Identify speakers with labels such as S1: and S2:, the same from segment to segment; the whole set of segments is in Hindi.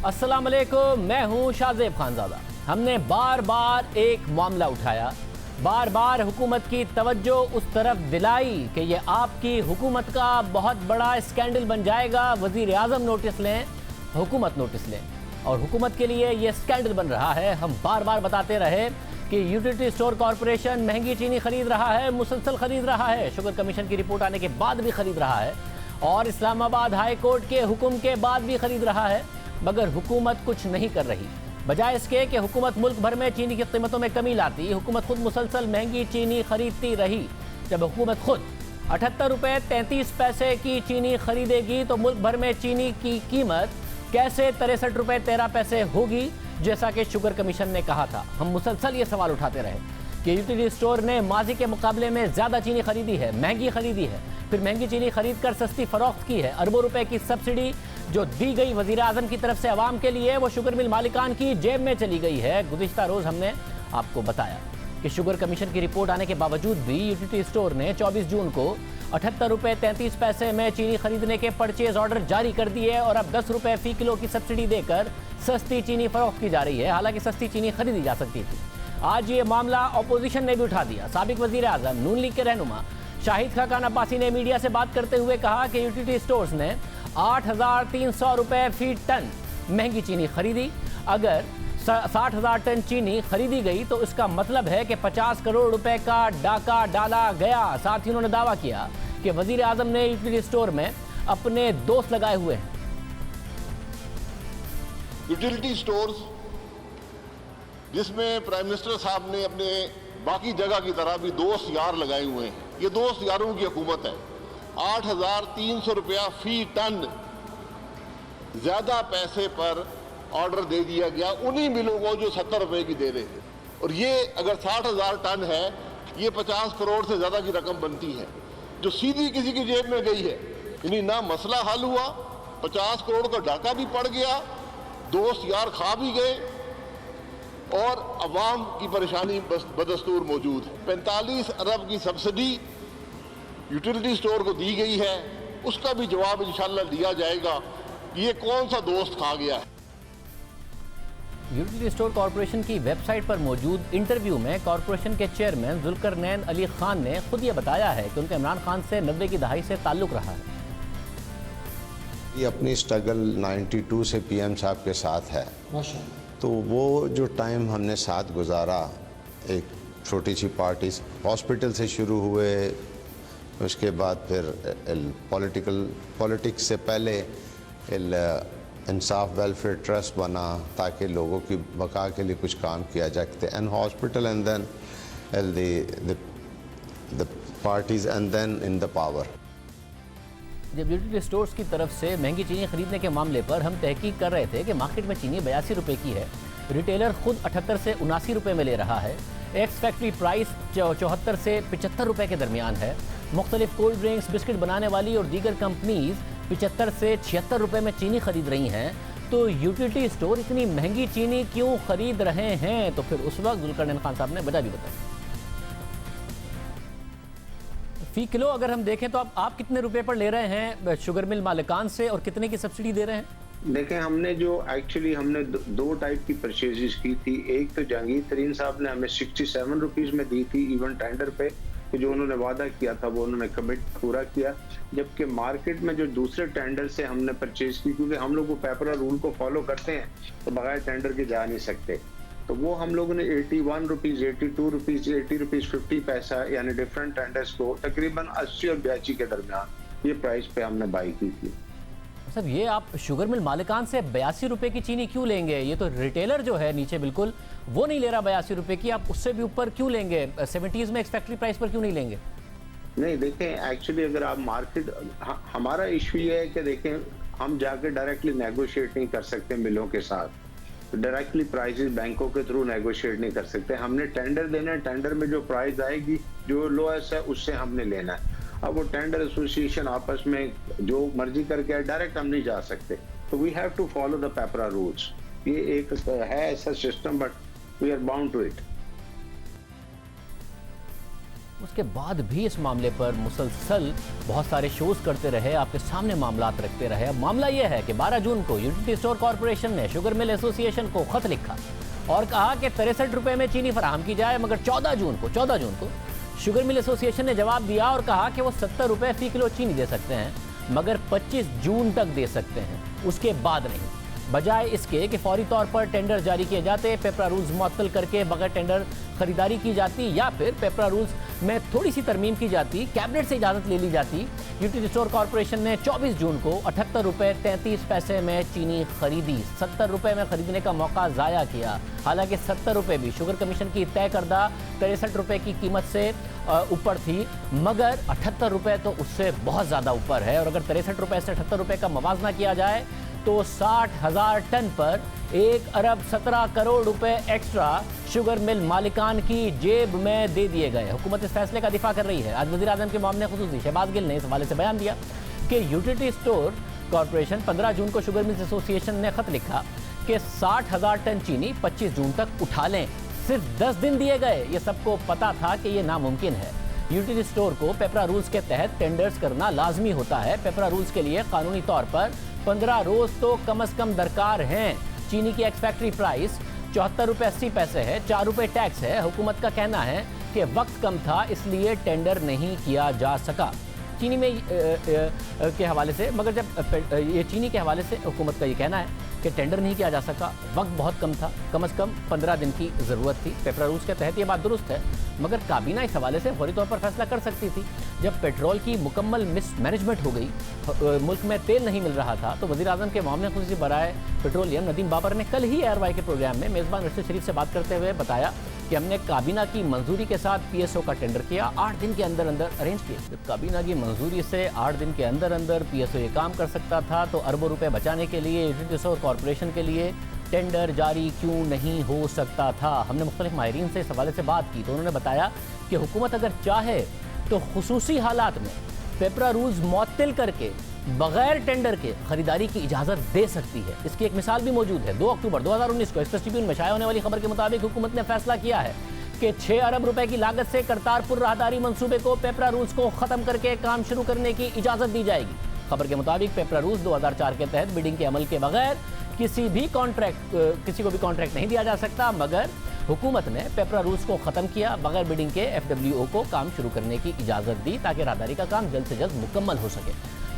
S1: अस्सलाम वालेकुम, मैं हूं शाहजेब खानजादा। हमने बार बार एक मामला उठाया, बार बार हुकूमत की तवज्जो उस तरफ दिलाई कि ये आपकी हुकूमत का बहुत बड़ा स्कैंडल बन जाएगा। वज़ीर आज़म नोटिस लें, हुकूमत नोटिस लें, और हुकूमत के लिए ये स्कैंडल बन रहा है। हम बार बार बताते रहे कि यूटिलिटी स्टोर कॉरपोरेशन महंगी चीनी खरीद रहा है, मुसलसल खरीद रहा है, शुगर कमीशन की रिपोर्ट आने के बाद भी खरीद रहा है, और इस्लामाबाद हाई कोर्ट के हुक्म के बाद भी खरीद रहा है, मगर हुकूमत कुछ नहीं कर रही। बजाय इसके कि हुकूमत मुल्क भर में चीनी की कीमतों में कमी लाती, हुकूमत खुद मुसलसल महंगी चीनी खरीदती रही। जब हुकूमत खुद 78 रुपये 33 पैसे की चीनी खरीदेगी तो मुल्क भर में चीनी की कीमत कैसे 63 रुपये 13 पैसे होगी, जैसा कि शुगर कमीशन ने कहा था। हम मुसलसल ये सवाल उठाते रहे कि यूटिलिटी स्टोर ने माजी के मुकाबले में ज़्यादा चीनी खरीदी है, महंगी खरीदी है, फिर महंगी चीनी खरीद कर सस्ती फरोख्त की है। अरबों रुपए की सब्सिडी जो दी गई वज़ीर आज़म की तरफ से अवाम के लिए, वो शुगर मिल मालिकान की जेब में चली गई है। गुज़िश्ता रोज़ हमने आपको बताया कि शुगर कमीशन की रिपोर्ट आने के बावजूद भी यूटिलिटी स्टोर ने 24 जून को 78 रुपये 33 पैसे में चीनी खरीदने के परचेज ऑर्डर जारी कर दिए, और अब 10 रुपये फ़ी किलो की सब्सिडी देकर सस्ती चीनी फरोख्त की जा रही है। हालांकि सस्ती चीनी खरीदी जा सकती थी। आज ये मामला अपोजिशन ने भी उठा दिया। साबिक वज़ीर आज़म नून लीग के रहनुमा शाहिद खाकान अब्बासी ने मीडिया से बात करते हुए कहा कि यूटिलिटी स्टोर्स ने 8,300 रुपये फी टन महंगी चीनी खरीदी। अगर 60,000 टन चीनी खरीदी गई तो इसका मतलब है कि 50 करोड़ रुपए का डाका डाला गया। साथ ही उन्होंने दावा किया कि वज़ीर आज़म ने यूटिलिटी स्टोर में अपने दोस्त लगाए हुए हैं।
S2: यूटिलिटी स्टोर्स जिसमें प्राइम मिनिस्टर साहब ने अपने बाकी जगह की तरह भी दोस्त यार लगाए हुए हैं, ये दोस्त यारों की हुकूमत है। 8,300 रुपया फी टन ज्यादा पैसे पर ऑर्डर दे दिया गया उन्हीं मिलों को जो 70 रुपए की दे रहे थे, और ये अगर 60,000 टन है, ये 50 करोड़ से ज्यादा की रकम बनती है जो सीधी किसी की जेब में गई है। यानी ना मसला हल हुआ, 50 करोड़ का डाका भी पड़ गया, दोस्त यार खा भी गए, और अवाम की परेशानी बदस्तूर मौजूद है। 45 अरब की सब्सिडी यूटिलिटी स्टोर को दी गई है, उसका भी जवाब इंशाल्लाह दिया जाएगा कि ये कौन सा दोस्त खा गया है।
S1: यूटिलिटी स्टोर कॉरपोरेशन की वेबसाइट पर मौजूद इंटरव्यू में कॉरपोरेशन के चेयरमैन जुल्करनैन अली खान ने खुद ये बताया है कि उनका इमरान खान से 90 की दहाई से ताल्लुक़ रहा है।
S3: ये अपनी स्ट्रगल 92 से पीएम साहब के साथ है, तो वो जो टाइम हमने साथ गुजारा, एक छोटी सी पार्टी हॉस्पिटल से शुरू हुए, उसके बाद फिर पॉलिटिक्स से पहले इंसाफ वेलफेयर ट्रस्ट बना ताकि लोगों की बका के लिए कुछ काम किया जा सकते, and hospital and then the parties and then in the power.
S1: जब यूटिलिटी स्टोर्स की तरफ से महंगी चीनी खरीदने के मामले पर हम तहकीक कर रहे थे कि मार्केट में चीनी 82 रुपये की है, रिटेलर खुद 78 से 79 रुपये में ले रहा है, एक्स फैक्ट्री प्राइस 74 से 75 रुपये के दरमियान है, मुख्तलिफ कोल्ड ड्रिंक्स बिस्किट बनाने वाली और दीगर कंपनीज 75 से 76 रुपये में चीनी खरीद रही हैं, तो यूटिलिटी स्टोर इतनी महंगी चीनी क्यों खरीद रहे हैं? तो फिर उस वक्त जुल्करनैन खान साहब ने वजह भी बताई। फी किलो अगर हम देखें तो आप कितने रुपए पर ले रहे हैं शुगर मिल मालिकान से, और कितने की सब्सिडी दे रहे हैं?
S4: देखें, हमने दो टाइप की परचेजेस की थी। एक तो जहांगीर तरीन साहब ने हमें 67 रुपीज़ में दी थी इवन टेंडर पे, तो जो उन्होंने वादा किया था वो उन्होंने कमिट पूरा किया। जबकि मार्केट में जो दूसरे टेंडर से हमने परचेज की, क्योंकि हम लोग वो पेपरा रूल को फॉलो करते हैं तो बगैर टेंडर के जा नहीं सकते, तो वो हम लोगों ने 81 रुपीज़, 82 रुपीज़, 80 रुपीज़ 50 पैसा, यानी डिफरेंट टेंडर्स को तकरीबन 80 और 82 के दरमियान ये प्राइस पे हमने बाई की थी।
S1: सब ये आप शुगर मिल मालिकान से 82 रुपये की चीनी क्यों लेंगे? ये तो रिटेलर जो है नीचे बिल्कुल वो नहीं ले रहा 82 रुपये की, आप उससे भी ऊपर क्यों लेंगे? 70s में एक्स फैक्ट्री प्राइस पर क्यों नहीं लेंगे?
S4: नहीं, देखें, एक्चुअली अगर आप मार्केट, हमारा इशू ये है कि देखें, हम जाके डायरेक्टली नेगोशिएट नहीं कर सकते मिलों के साथ, डायरेक्टली प्राइसेस बैंकों के थ्रू नेगोशिएट नहीं कर सकते। हमने टेंडर देना है, टेंडर में जो प्राइस आएगी जो लोएस्ट है उससे हमने लेना है। अब वो टेंडर एसोसिएशन आपस में जो मर्जी करके डायरेक्ट हम नहीं जा सकते, तो we have to follow the PPRA rules. ये एक है ऐसा system, but we are bound to it.
S1: उसके बाद भी इस मामले पर मुसलसल बहुत सारे शोज करते रहे, आपके सामने मामलात रखते रहे। अब मामला यह है कि 12 जून को यूटिलिटी स्टोर कॉर्पोरेशन ने शुगर मिल एसोसिएशन को खत लिखा और कहा कि 63 रुपये में चीनी फराहम की जाए, मगर 14 जून को शुगर मिल एसोसिएशन ने जवाब दिया और कहा कि वो 70 रुपये फी किलो चीनी दे सकते हैं, मगर 25 जून तक दे सकते हैं, उसके बाद नहीं। बजाय इसके कि फौरी तौर पर टेंडर जारी किए जाते, पेपरा रूल्स मुअत्तल करके बगैर टेंडर खरीदारी की जाती, या फिर पेपरा रूल्स में थोड़ी सी तरमीम की जाती, कैबिनेट से इजाज़त ले ली जाती। यूटिलिटी स्टोर कॉर्पोरेशन ने 24 जून को 78 रुपये 33 पैसे में चीनी खरीदी, 70 रुपये में खरीदने का मौका ज़ाया किया। हालांकि 70 रुपये भी शुगर कमीशन की तय करदा 63 रुपये की कीमत से ऊपर थी, मगर 78 रुपये तो उससे बहुत ज़्यादा ऊपर है। और अगर 63 रुपये से 78 रुपये का मवाजना किया जाए तो 60,000 टन पर 1 अरब 17 करोड़ रुपए एक्स्ट्रा शुगर मिल मालिकान की जेब में दे दिए गए। हुकूमत इस फैसले का दिफा कर रही है। आज वज़ीर आज़म के मामले खुसूसी शहबाज गिल ने इस हवाले से बयान दिया कि यूटिलिटी स्टोर कॉर्पोरेशन 15 जून को शुगर मिल्स एसोसिएशन ने खत लिखा कि 60,000 टन चीनी 25 जून तक उठा लें। सिर्फ 10 दिन दिए गए। ये सबको पता था कि ये नामुमकिन है। यूटिलिटी स्टोर को पेपरा रूल्स के तहत टेंडर्स करना लाजमी होता है। पेपरा रूल्स के लिए कानूनी तौर पर 15 रोज तो कम से कम दरकार हैं। चीनी की एक्स फैक्ट्री प्राइस 74 रुपये 80 पैसे है, 4 रुपये टैक्स है। हुकूमत का कहना है कि वक्त कम था इसलिए टेंडर नहीं किया जा सका। चीनी में के हवाले से, मगर जब ये चीनी के हवाले से हुकूमत का ये कहना है कि टेंडर नहीं किया जा सका, वक्त बहुत कम था, कम से कम 15 दिन की ज़रूरत थी। पेपरा रूल्स के तहत ये बात दुरुस्त है, मगर काबीना इस हवाले से फौरी तौर पर फैसला कर सकती थी। जब पेट्रोल की मुकम्मल मिसमैनेजमेंट हो गई, मुल्क में तेल नहीं मिल रहा था, तो वज़ीर आज़म के मामले खुसूसी बराए पेट्रोलियम नदीम बाबर ने कल ही एयरवाई के प्रोग्राम में मेज़बान रशीद शरीफ से बात करते हुए बताया कि हमने काबीना की मंजूरी के साथ PSO का टेंडर किया, 8 दिन के अंदर अंदर अरेंज किए। जब काबीना की मंजूरी से 8 दिन के अंदर अंदर PSO ये काम कर सकता था, तो अरबों रुपए बचाने के लिए यूटिलिटी स्टोर कॉर्पोरेशन के लिए टेंडर जारी क्यों नहीं हो सकता था। हमने मुख्तलिफ माहिरीन से इस हवाले से बात की तो उन्होंने बताया कि हुकूमत अगर चाहे तो खुसूसी हालात में पेपरा रूल्स मुअत्तल करके बगैर टेंडर के खरीदारी की इजाज़त दे सकती है। इसकी एक मिसाल भी मौजूद है। 2 अक्टूबर 2019 को एक्सप्रेस ट्रिब्यून में शाया होने वाली खबर के मुताबिक हुकूमत ने फैसला किया है कि 6 अरब रुपए की लागत से करतारपुर राहदारी मंसूबे को पेपरा रूल्स को ख़त्म करके काम शुरू करने की इजाज़त दी जाएगी। खबर के मुताबिक पेपरा रूल्स 2004 के तहत बिडिंग के अमल के बगैर किसी को भी कॉन्ट्रैक्ट नहीं दिया जा सकता, मगर हुकूमत ने पेपरा रूल्स को ख़त्म किया, बगैर बिडिंग के FWO को काम शुरू करने की इजाज़त दी ताकि राहदारी का काम जल्द से जल्द मुकम्मल हो सके।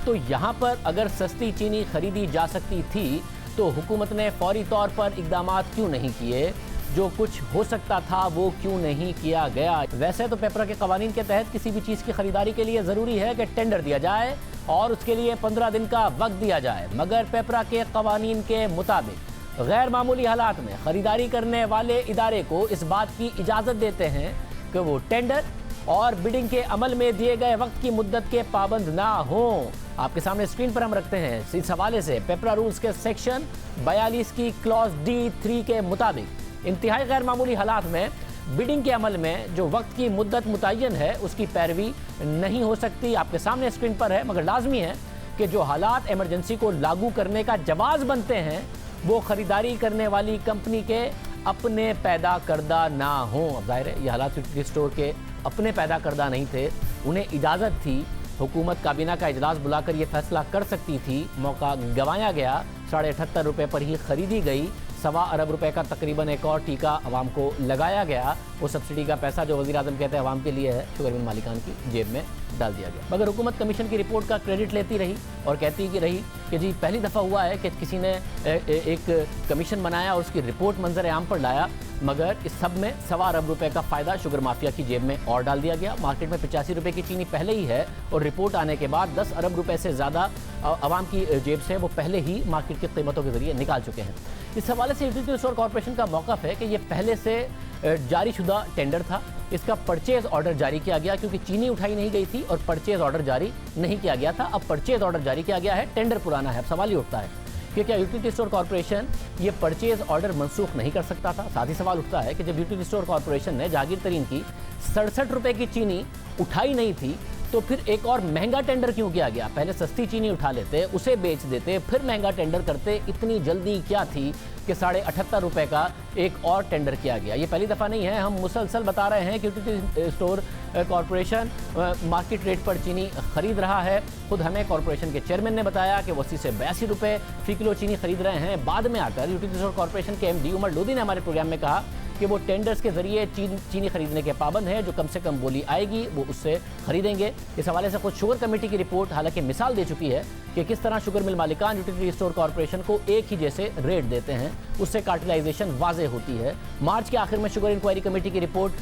S1: तो यहाँ पर अगर सस्ती चीनी खरीदी जा सकती थी तो हुकूमत ने फौरी तौर पर इकदाम क्यों नहीं किए? जो कुछ हो सकता था वो क्यों नहीं किया गया? वैसे तो पेपरा के कवानीन के तहत किसी भी चीज़ की खरीदारी के लिए ज़रूरी है कि टेंडर दिया जाए और उसके लिए 15 दिन का वक्त दिया जाए, मगर पेपरा के कवानीन के मुताबिक गैर मामूली हालात में खरीदारी करने वाले इदारे को इस बात की इजाज़त देते हैं कि वो टेंडर और बिडिंग के अमल में दिए गए वक्त की मुद्दत के पाबंद ना हों। आपके सामने स्क्रीन पर हम रखते हैं। इस हवाले से पेपरा रूल्स के सेक्शन 42 की क्लॉज D3 के मुताबिक इंतहाई गैर मामूली हालात में बिडिंग के अमल में जो वक्त की मुद्दत मुतय्यन है उसकी पैरवी नहीं हो सकती। आपके सामने स्क्रीन पर है, मगर लाजमी है कि जो हालात इमरजेंसी को लागू करने का जवाज बनते हैं वो खरीदारी करने वाली कंपनी के अपने पैदा करदा ना हों। अब जाहिर है ये हालात यूटिलिटी स्टोर के अपने पैदा करदा नहीं थे, उन्हें इजाज़त थी। हुकूमत काबीना का इजलास बुलाकर ये फैसला कर सकती थी, मौका गंवाया गया। 78.5 रुपये पर ही खरीदी गई। 1.25 अरब रुपए का तकरीबन एक और टीका आवाम को लगाया गया। वो सब्सिडी का पैसा जो वज़ीर आज़म कहते हैं आवाम के लिए है, शुगर मिल मालिकान की जेब में डाल दिया गया। मगर हुकूमत कमीशन की रिपोर्ट का क्रेडिट लेती रही और कहती कि रही कि जी पहली दफ़ा हुआ है कि किसी ने एक कमीशन बनाया और उसकी रिपोर्ट मंजर आम पर लाया, मगर इस सब में 1.25 अरब रुपए का फ़ायदा शुगर माफिया की जेब में और डाल दिया गया। मार्केट में 85 रुपए की चीनी पहले ही है और रिपोर्ट आने के बाद 10 अरब रुपए से ज़्यादा आवाम की जेब से वो पहले ही मार्केट की कीमतों के जरिए निकाल चुके हैं। इस हवाले से यूटिलिटी स्टोर कॉर्पोरेशन का मौक़िफ़ है कि ये पहले से जारी शुदा टेंडर था, इसका परचेज ऑर्डर जारी किया गया क्योंकि चीनी उठाई नहीं गई थी और परचेज ऑर्डर जारी नहीं किया गया था। अब परचेज ऑर्डर जारी किया गया है, टेंडर पुराना है। अब सवाल ये उठता है कि क्या यूटिलिटी स्टोर कॉर्पोरेशन ये परचेज ऑर्डर मनसूख नहीं कर सकता था? साथ ही सवाल उठता है कि जब यूटिलिटी स्टोर कॉर्पोरेशन ने जहांगीर तरीन की 67 रुपए की चीनी उठाई नहीं थी तो फिर एक और महंगा टेंडर क्यों किया गया? पहले सस्ती चीनी उठा लेते, उसे बेच देते, फिर महंगा टेंडर करते। इतनी जल्दी क्या थी कि 78.5 रुपए का एक और टेंडर किया गया? ये पहली दफ़ा नहीं है, हम मुसलसल बता रहे हैं कि utility store corporation market rate पर चीनी खरीद रहा है। खुद हमें कॉरपोरेशन के चेयरमैन ने बताया कि वो 80 से 82 रुपये फी किलो चीनी खरीद रहे हैं। बाद में आकर यूटिलिटी स्टोर कॉरपोरेशन के MD उमर लोधी ने हमारे प्रोग्राम में कहा कि वो टेंडर्स के जरिए चीनी खरीदने के पाबंद है, जो कम से कम बोली आएगी वो उससे खरीदेंगे। इस हवाले से खुद शुगर कमेटी की रिपोर्ट हालांकि मिसाल दे चुकी है कि किस तरह शुगर मिल मालिकान यूटिलिटी स्टोर कॉरपोरेशन को एक ही जैसे रेट देते हैं, उससे कार्टेलाइजेशन वाजे होती है। मार्च के आखिर में शुगर इंक्वायरी कमेटी की रिपोर्ट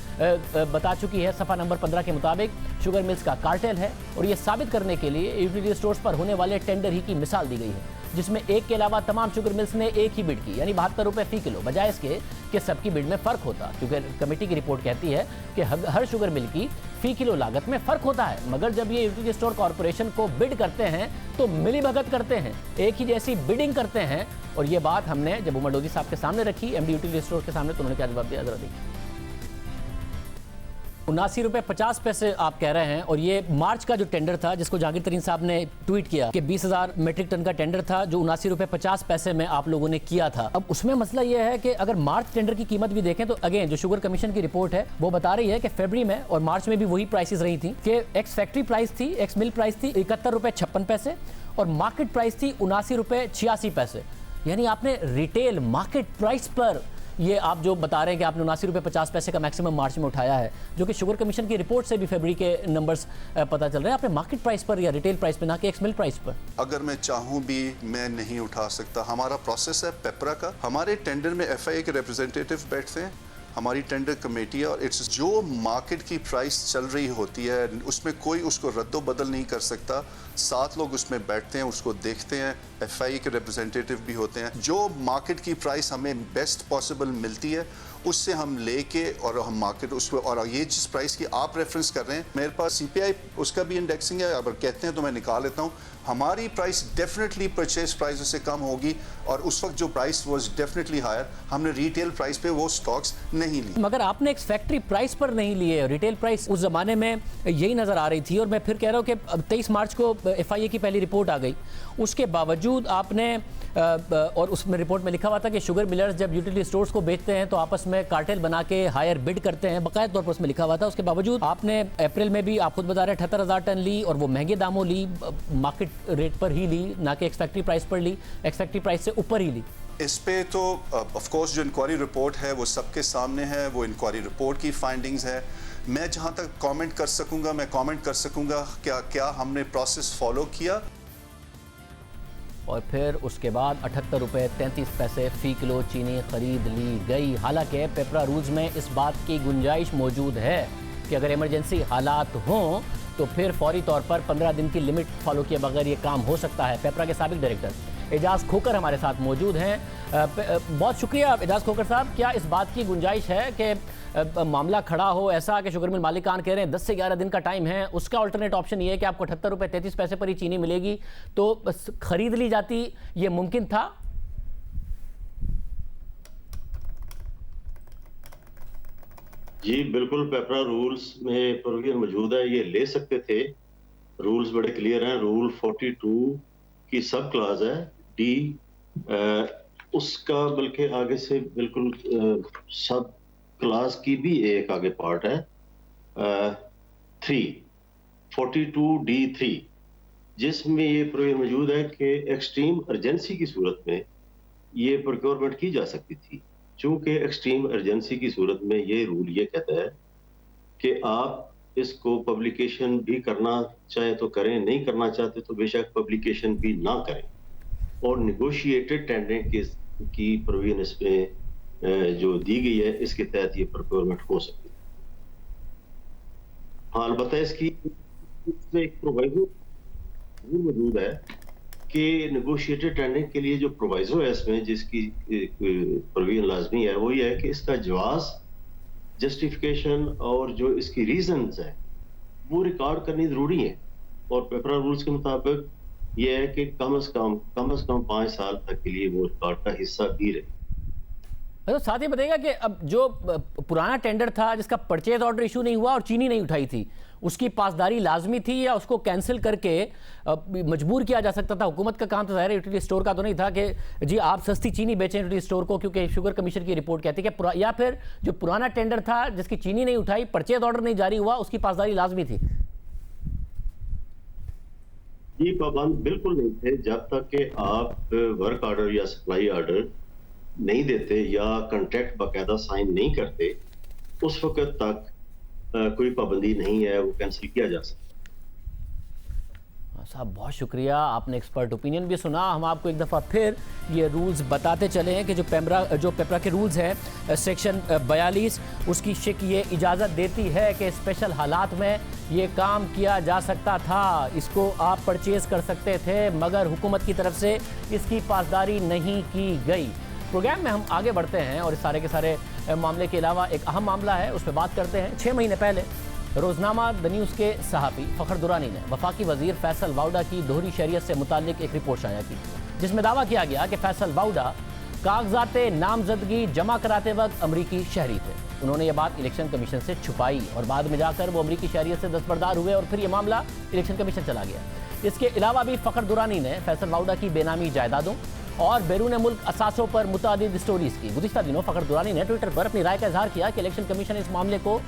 S1: बता चुकी है, सफ़ा नंबर 15 के मुताबिक शुगर मिल्स का कार्टेल है, और ये साबित करने के लिए यूटिलिटी स्टोर्स पर होने वाले टेंडर ही की मिसाल दी गई है, जिसमें एक के अलावा तमाम शुगर मिल्स ने एक ही बिड की, यानी 72 रुपये फी किलो, बजाय इसके कि सबकी बिड में फ़र्क होता। क्योंकि कमेटी की रिपोर्ट कहती है कि हर शुगर मिल की फी किलो लागत में फ़र्क होता है, मगर जब ये यूटिलिटी स्टोर कॉरपोरेशन को बिड करते हैं तो मिलीभगत करते हैं, एक ही जैसी बिडिंग करते हैं। और ये बात हमने जब उमर लोधी साहब के सामने रखी, MD यूटिलिटी स्टोर के सामने, तो उन्होंने क्या जवाब दिया, जरा देखिए। 79 रुपये 50 पैसे आप कह रहे हैं, और ये मार्च का जो टेंडर था जिसको जहांगीर तरीन साहब ने ट्वीट किया कि 20,000 मेट्रिक टन का टेंडर था जो 79 रुपये 50 पैसे में आप लोगों ने किया था। अब उसमें मसला ये है कि अगर मार्च टेंडर की कीमत भी देखें तो अगेन जो शुगर कमीशन की रिपोर्ट है वो बता रही है कि फरवरी में और मार्च में भी वही प्राइसेस रही थी कि एक्स फैक्ट्री प्राइस थी, एक्स मिल प्राइस थी 71 रुपये 56 पैसे और मार्केट प्राइस थी 79 रुपये 86 पैसे। यानी आपने रिटेल मार्केट प्राइस पर ये आप जो बता रहे हैं कि आपने 79 रुपये 50 पैसे का मैक्सिमम मार्च में उठाया है, जो कि शुगर कमीशन की रिपोर्ट से भी फरवरी के नंबर्स पता चल रहे हैं, आपने मार्केट प्राइस पर या रिटेल प्राइस पर, ना कि एक्स मिल प्राइस पर।
S5: अगर मैं चाहूँ भी मैं नहीं उठा सकता। हमारा प्रोसेस है पेपरा का, हमारे टेंडर में FIA के रिप्रेजेंटेटिव बैठते हैं, हमारी टेंडर कमेटी है, और इट्स जो मार्केट की प्राइस चल रही होती है उसमें कोई उसको रद्दो बदल नहीं कर सकता। 7 लोग उसमें बैठते हैं, उसको देखते हैं, FIA के रिप्रेजेंटेटिव भी होते हैं। जो मार्केट की प्राइस हमें बेस्ट पॉसिबल मिलती है उससे हम लेके और हम मार्केट उसको, और ये जिस प्राइस की आप रेफरेंस कर रहे हैं, मेरे पास CPI उसका भी इंडेक्सिंग है, अगर कहते हैं तो मैं निकाल लेता हूँ। हमारी प्राइस डेफिनेटली परचेज प्राइस से कम होगी, और उस वक्त जो प्राइस वाज डेफिनेटली हायर, हमने रिटेल प्राइस पे वो स्टॉक्स नहीं ली।
S1: मगर आपने एक फैक्ट्री प्राइस पर नहीं लिए, रिटेल प्राइस उस जमाने में यही नजर आ रही थी। और मैं फिर कह रहा हूँ कि 23 मार्च को FIA की पहली रिपोर्ट आ गई, उसके बावजूद आपने और उसमें रिपोर्ट में लिखा हुआ था कि शुगर मिलर्स जब यूटिलिटी स्टोर्स को बेचते हैं तो आपस में कार्टेल बना के हायर बिड करते हैं, बाकायदा तौर पर उसमें लिखा हुआ था। उसके बावजूद आपने अप्रैल में भी, आप खुद बता रहे हैं, 78,000 टन ली, और वो महंगे दामों ली, मार्केट रेट पर ही ली, ना कि एक्स फैक्ट्री प्राइस पर ली, एक्स फैक्ट्री प्राइस से ऊपर ही ली।
S5: इस पे तो ऑफ कोर्स जो इंक्वायरी रिपोर्ट है वो सबके सामने है, वो इंक्वायरी रिपोर्ट की फाइंडिंग्स है। मैं जहाँ तक कमेंट कर सकूँगा, मैं कमेंट कर सकूँगा क्या हमने प्रोसेस फॉलो किया।
S1: और फिर उसके बाद 78 रुपये 33 पैसे फ़ी किलो चीनी खरीद ली गई। हालांकि पेपरा रूल्स में इस बात की गुंजाइश मौजूद है कि अगर इमरजेंसी हालात हों तो फिर फौरी तौर पर 15 दिन की लिमिट फॉलो किए बगैर ये काम हो सकता है। पेपरा के साबिक डायरेक्टर एजाज खोकर हमारे साथ मौजूद हैं। बहुत शुक्रिया एजाज खोकर साहब। क्या इस बात की गुंजाइश है कि मामला खड़ा हो ऐसा कि शुगर मिल मालिकान कह रहे हैं 10 से 11 दिन का टाइम है, उसका अल्टरनेट ऑप्शन ये है कि आपको 78 रुपये 33 पैसे पर ही चीनी मिलेगी, तो बस खरीद ली जाती, ये मुमकिन था?
S6: जी बिल्कुल, पेपरा रूल्स में प्रोविजन मौजूद है, ये ले सकते थे। रूल्स बड़े क्लियर हैं। रूल 42 की सब क्लास है डी, उसका बल्कि आगे से बिल्कुल सब क्लास की भी एक आगे पार्ट है 42D3, जिसमें ये प्रोविजन मौजूद है कि एक्सट्रीम अर्जेंसी की सूरत में ये प्रोक्योरमेंट की जा सकती थी। चूंकि एक्सट्रीम अर्जेंसी की सूरत में ये रूल ये कहता है कि आप इसको पब्लिकेशन भी करना चाहे तो करें, नहीं करना चाहते तो बेशक पब्लिकेशन भी ना करें, और निगोशिएटेड टेंडर की प्रोविजन इसमें जो दी गई है इसके तहत ये प्रोक्योरमेंट हो सकती है। हाँ, अलबत्ता इसमें एक प्रोवाइजो मौजूद है कि नेगोशिएटेड टेंडरिंग के लिए जो प्रोवाइजो है इसमें, जिसकी प्रोविजन लाजमी है, वो ये है कि इसका जवाज, जस्टिफिकेशन और जो इसकी रीजंस है वो रिकॉर्ड करनी जरूरी है। और पेपरा रूल्स के मुताबिक ये है कि कम से कम 5 साल तक के लिए वो रिकॉर्ड का हिस्सा भी रहे।
S1: तो साथ ही बताइएगा कि अब जो पुराना टेंडर था जिसका परचेज ऑर्डर इशू नहीं हुआ और चीनी नहीं उठाई थी, उसकी पासदारी लाजमी थी या उसको कैंसिल करके मजबूर किया जा सकता था? हुकूमत का काम तो ज़ाहिर यूटिलिटी स्टोर का तो नहीं था कि जी आप सस्ती चीनी बेचें यूटिलिटी स्टोर को, क्योंकि शुगर कमीशन की रिपोर्ट कहती है कि या फिर जो पुराना टेंडर था जिसकी चीनी नहीं उठाई, परचेज ऑर्डर नहीं जारी हुआ, उसकी पासदारी लाजमी थी?
S6: ये पाबंद बिल्कुल नहीं थे जब तक कि आप वर्क ऑर्डर या सप्लाई ऑर्डर नहीं देते या कॉन्ट्रैक्ट बाकायदा साइन नहीं करते, उस वक्त तक कोई पाबंदी नहीं है, वो कैंसिल किया जा सकता।
S1: साहब बहुत शुक्रिया, आपने एक्सपर्ट ओपिनियन भी सुना। हम आपको एक दफ़ा फिर ये रूल्स बताते चले हैं कि जो पेपरा के रूल्स हैं सेक्शन 42 उसकी शिक ये इजाज़त देती है कि स्पेशल हालात में ये काम किया जा सकता था, इसको आप परचेज़ कर सकते थे, मगर हुकूमत की तरफ से इसकी पासदारी नहीं की गई। प्रोग्राम में हम आगे बढ़ते हैं और इस सारे के सारे मामले के अलावा एक अहम मामला है, उस पर बात करते हैं। 6 महीने पहले रोज़नामा द न्यूज़ के सहाफ़ी फ़खर दुरानी ने वफाकी वज़ीर फैसल वाउडा की दोहरी शरीयत से मुताल्लिक एक रिपोर्ट शाया की, जिसमें दावा किया गया कि फैसल वाउडा कागजाते नामजदगी जमा कराते वक्त अमरीकी शहरी थे। उन्होंने ये बात इलेक्शन कमीशन से छुपाई और बाद में जाकर वो अमरीकी शहरियत से दस्तबरदार हुए और फिर ये मामला इलेक्शन कमीशन चला गया। इसके अलावा भी फ़खर दुरानी ने फैसल वाउडा की बेनामी जायदादों और बैरून मुल्क असासों पर मुतादिद स्टोरीज़ की। गुज़िश्ता दिनों फ़खर दुरानी ने ट्विटर पर अपनी राय का इजहार किया कि इलेक्शन कमीशन इस मामले को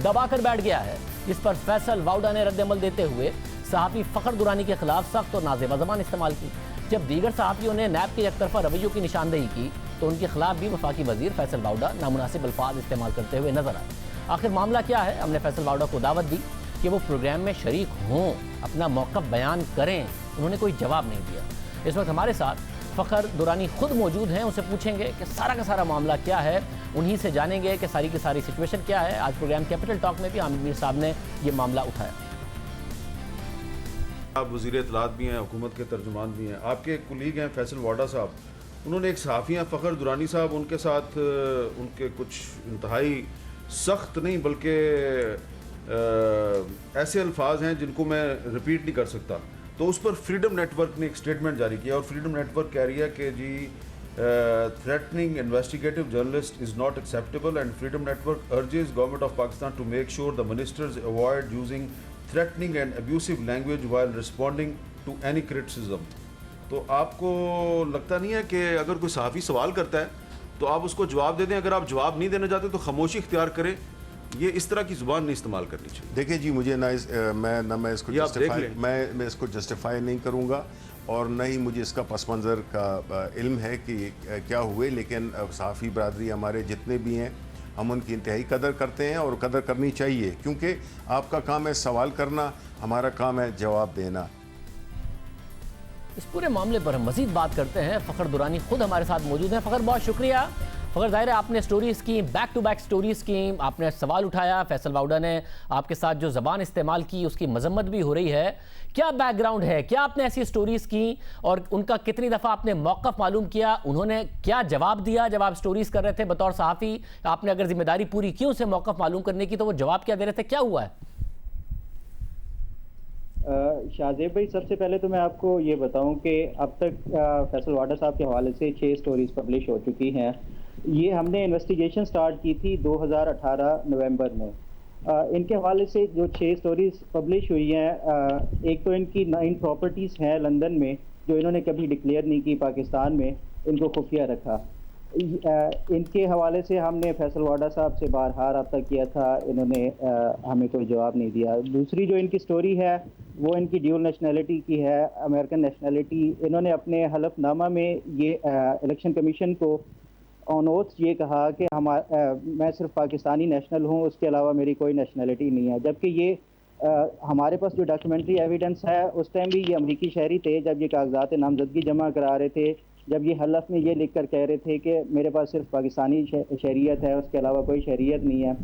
S1: दबा कर बैठ गया है। इस पर फैसल वाउडा ने रद्दअमल देते हुए सहाफ़ी फ़खर दुरानी के खिलाफ सख्त और नाज़ेबा ज़बान इस्तेमाल की। जब दीगर सहाफ़ियों ने नैब के एकतरफा रवैयों की निशानदेही की तो उनके खिलाफ भी वफाकी वज़ीर फैसल वाउडा नामुनासिब अल्फाज इस्तेमाल करते हुए नजर आए। आखिर मामला क्या है? हमने फैसल वाउडा को दावत दी कि वो प्रोग्राम में शरीक हों, अपना मौक़िफ़ बयान करें, उन्होंने कोई जवाब नहीं दिया। इस वक्त हमारे साथ फ़खर दुरानी खुद मौजूद हैं, उनसे पूछेंगे कि सारा का सारा मामला क्या है, उन्हीं से जानेंगे कि सारी की सारी सिचुएशन क्या है। आज प्रोग्राम कैपिटल टॉक में भी आमिर मीर साहब ने ये मामला उठाया।
S7: आप वज़ीर इत्तलात भी हैं, हुकूमत के तर्जुमान भी हैं, आपके कुलीग हैं फैसल वाडा साहब, उन्होंने एक सहाफ़ी हैं फ़खर दुरानी साहब, उनके साथ उनके कुछ इंतहाई सख्त नहीं बल्कि ऐसे अल्फाज हैं जिनको मैं रिपीट नहीं कर सकता, तो उस पर फ्रीडम नेटवर्क ने एक स्टेटमेंट जारी किया और फ्रीडम नेटवर्क कह रही है कि जी threatening investigative journalist is not acceptable and Freedom Network urges government of Pakistan to make sure the ministers avoid using threatening and abusive language while responding to any criticism. तो आपको लगता नहीं है कि अगर कोई सहाफ़ी सवाल करता है तो आप उसको जवाब दे दें, अगर आप जवाब नहीं देना चाहते तो खामोशी इख्तियार करें? ये इस तरह की जुबान नहीं इस्तेमाल करनी चाहिए।
S8: देखिए जी, मुझे मैं इसको मैं इसको जस्टिफाई नहीं करूँगा और न ही मुझे इसका पस मंज़र का इल्म है कि क्या हुए, लेकिन सहाफ़ी बरादरी हमारे जितने भी हैं हम उनकी इंतहाई कदर करते हैं और कदर करनी चाहिए, क्योंकि आपका काम है सवाल करना, हमारा काम है जवाब देना।
S1: इस पूरे मामले पर हम मज़ीद बात करते हैं। फ़खर दुरानी खुद हमारे साथ मौजूद हैं। फ़खर बहुत शुक्रिया। फ़खर ज़ाहिर है आपने स्टोरीज़ की, बैक टू बैक स्टोरीज़ की, आपने सवाल उठाया, फैसल वाउडा ने आपके साथ जो ज़बान इस्तेमाल की उसकी मजम्मत भी हो रही है। क्या बैकग्राउंड है, क्या आपने ऐसी स्टोरीज़ की और उनका कितनी दफ़ा आपने मौक़िफ़ मालूम किया, उन्होंने क्या जवाब दिया जब आप स्टोरीज़ कर रहे थे बतौर सहाफ़ी? आपने अगर जिम्मेदारी पूरी की उनसे मौक़िफ़ मालूम करने की तो वो जवाब क्या दे रहे थे, क्या हुआ है?
S9: शाहजेब भाई, सबसे पहले तो मैं आपको ये बताऊं कि अब तक फैसल वाडा साहब के हवाले से 6 स्टोरीज पब्लिश हो चुकी हैं। ये हमने इन्वेस्टिगेशन स्टार्ट की थी 2018 नवंबर में। इनके हवाले से जो 6 स्टोरीज पब्लिश हुई हैं, एक तो इनकी 9 प्रॉपर्टीज़ हैं लंदन में जो इन्होंने कभी डिक्लेयर नहीं की, पाकिस्तान में इनको खुफिया रखा। इनके हवाले से हमने फैसल वाडा साहब से बारहा रब्ता किया था, इन्होंने हमें कोई जवाब नहीं दिया। दूसरी जो इनकी स्टोरी है वो इनकी ड्यूल नेशनैलिटी की है, अमेरिकन नेशनैलिटी। इन्होंने अपने हलफनामा में ये इलेक्शन कमीशन को ऑन ओथ ये कहा कि मैं सिर्फ पाकिस्तानी नेशनल हूँ, उसके अलावा मेरी कोई नेशनैलिटी नहीं है, जबकि ये हमारे पास जो डॉक्यूमेंट्री एविडेंस है उस टाइम भी ये अमरीकी शहरी थे जब ये कागजात नामजदगी जमा करा रहे थे, जब ये हलफ में ये लिख कर कह रहे थे कि मेरे पास सिर्फ पाकिस्तानी शहरियत है, उसके अलावा कोई शहरियत नहीं है।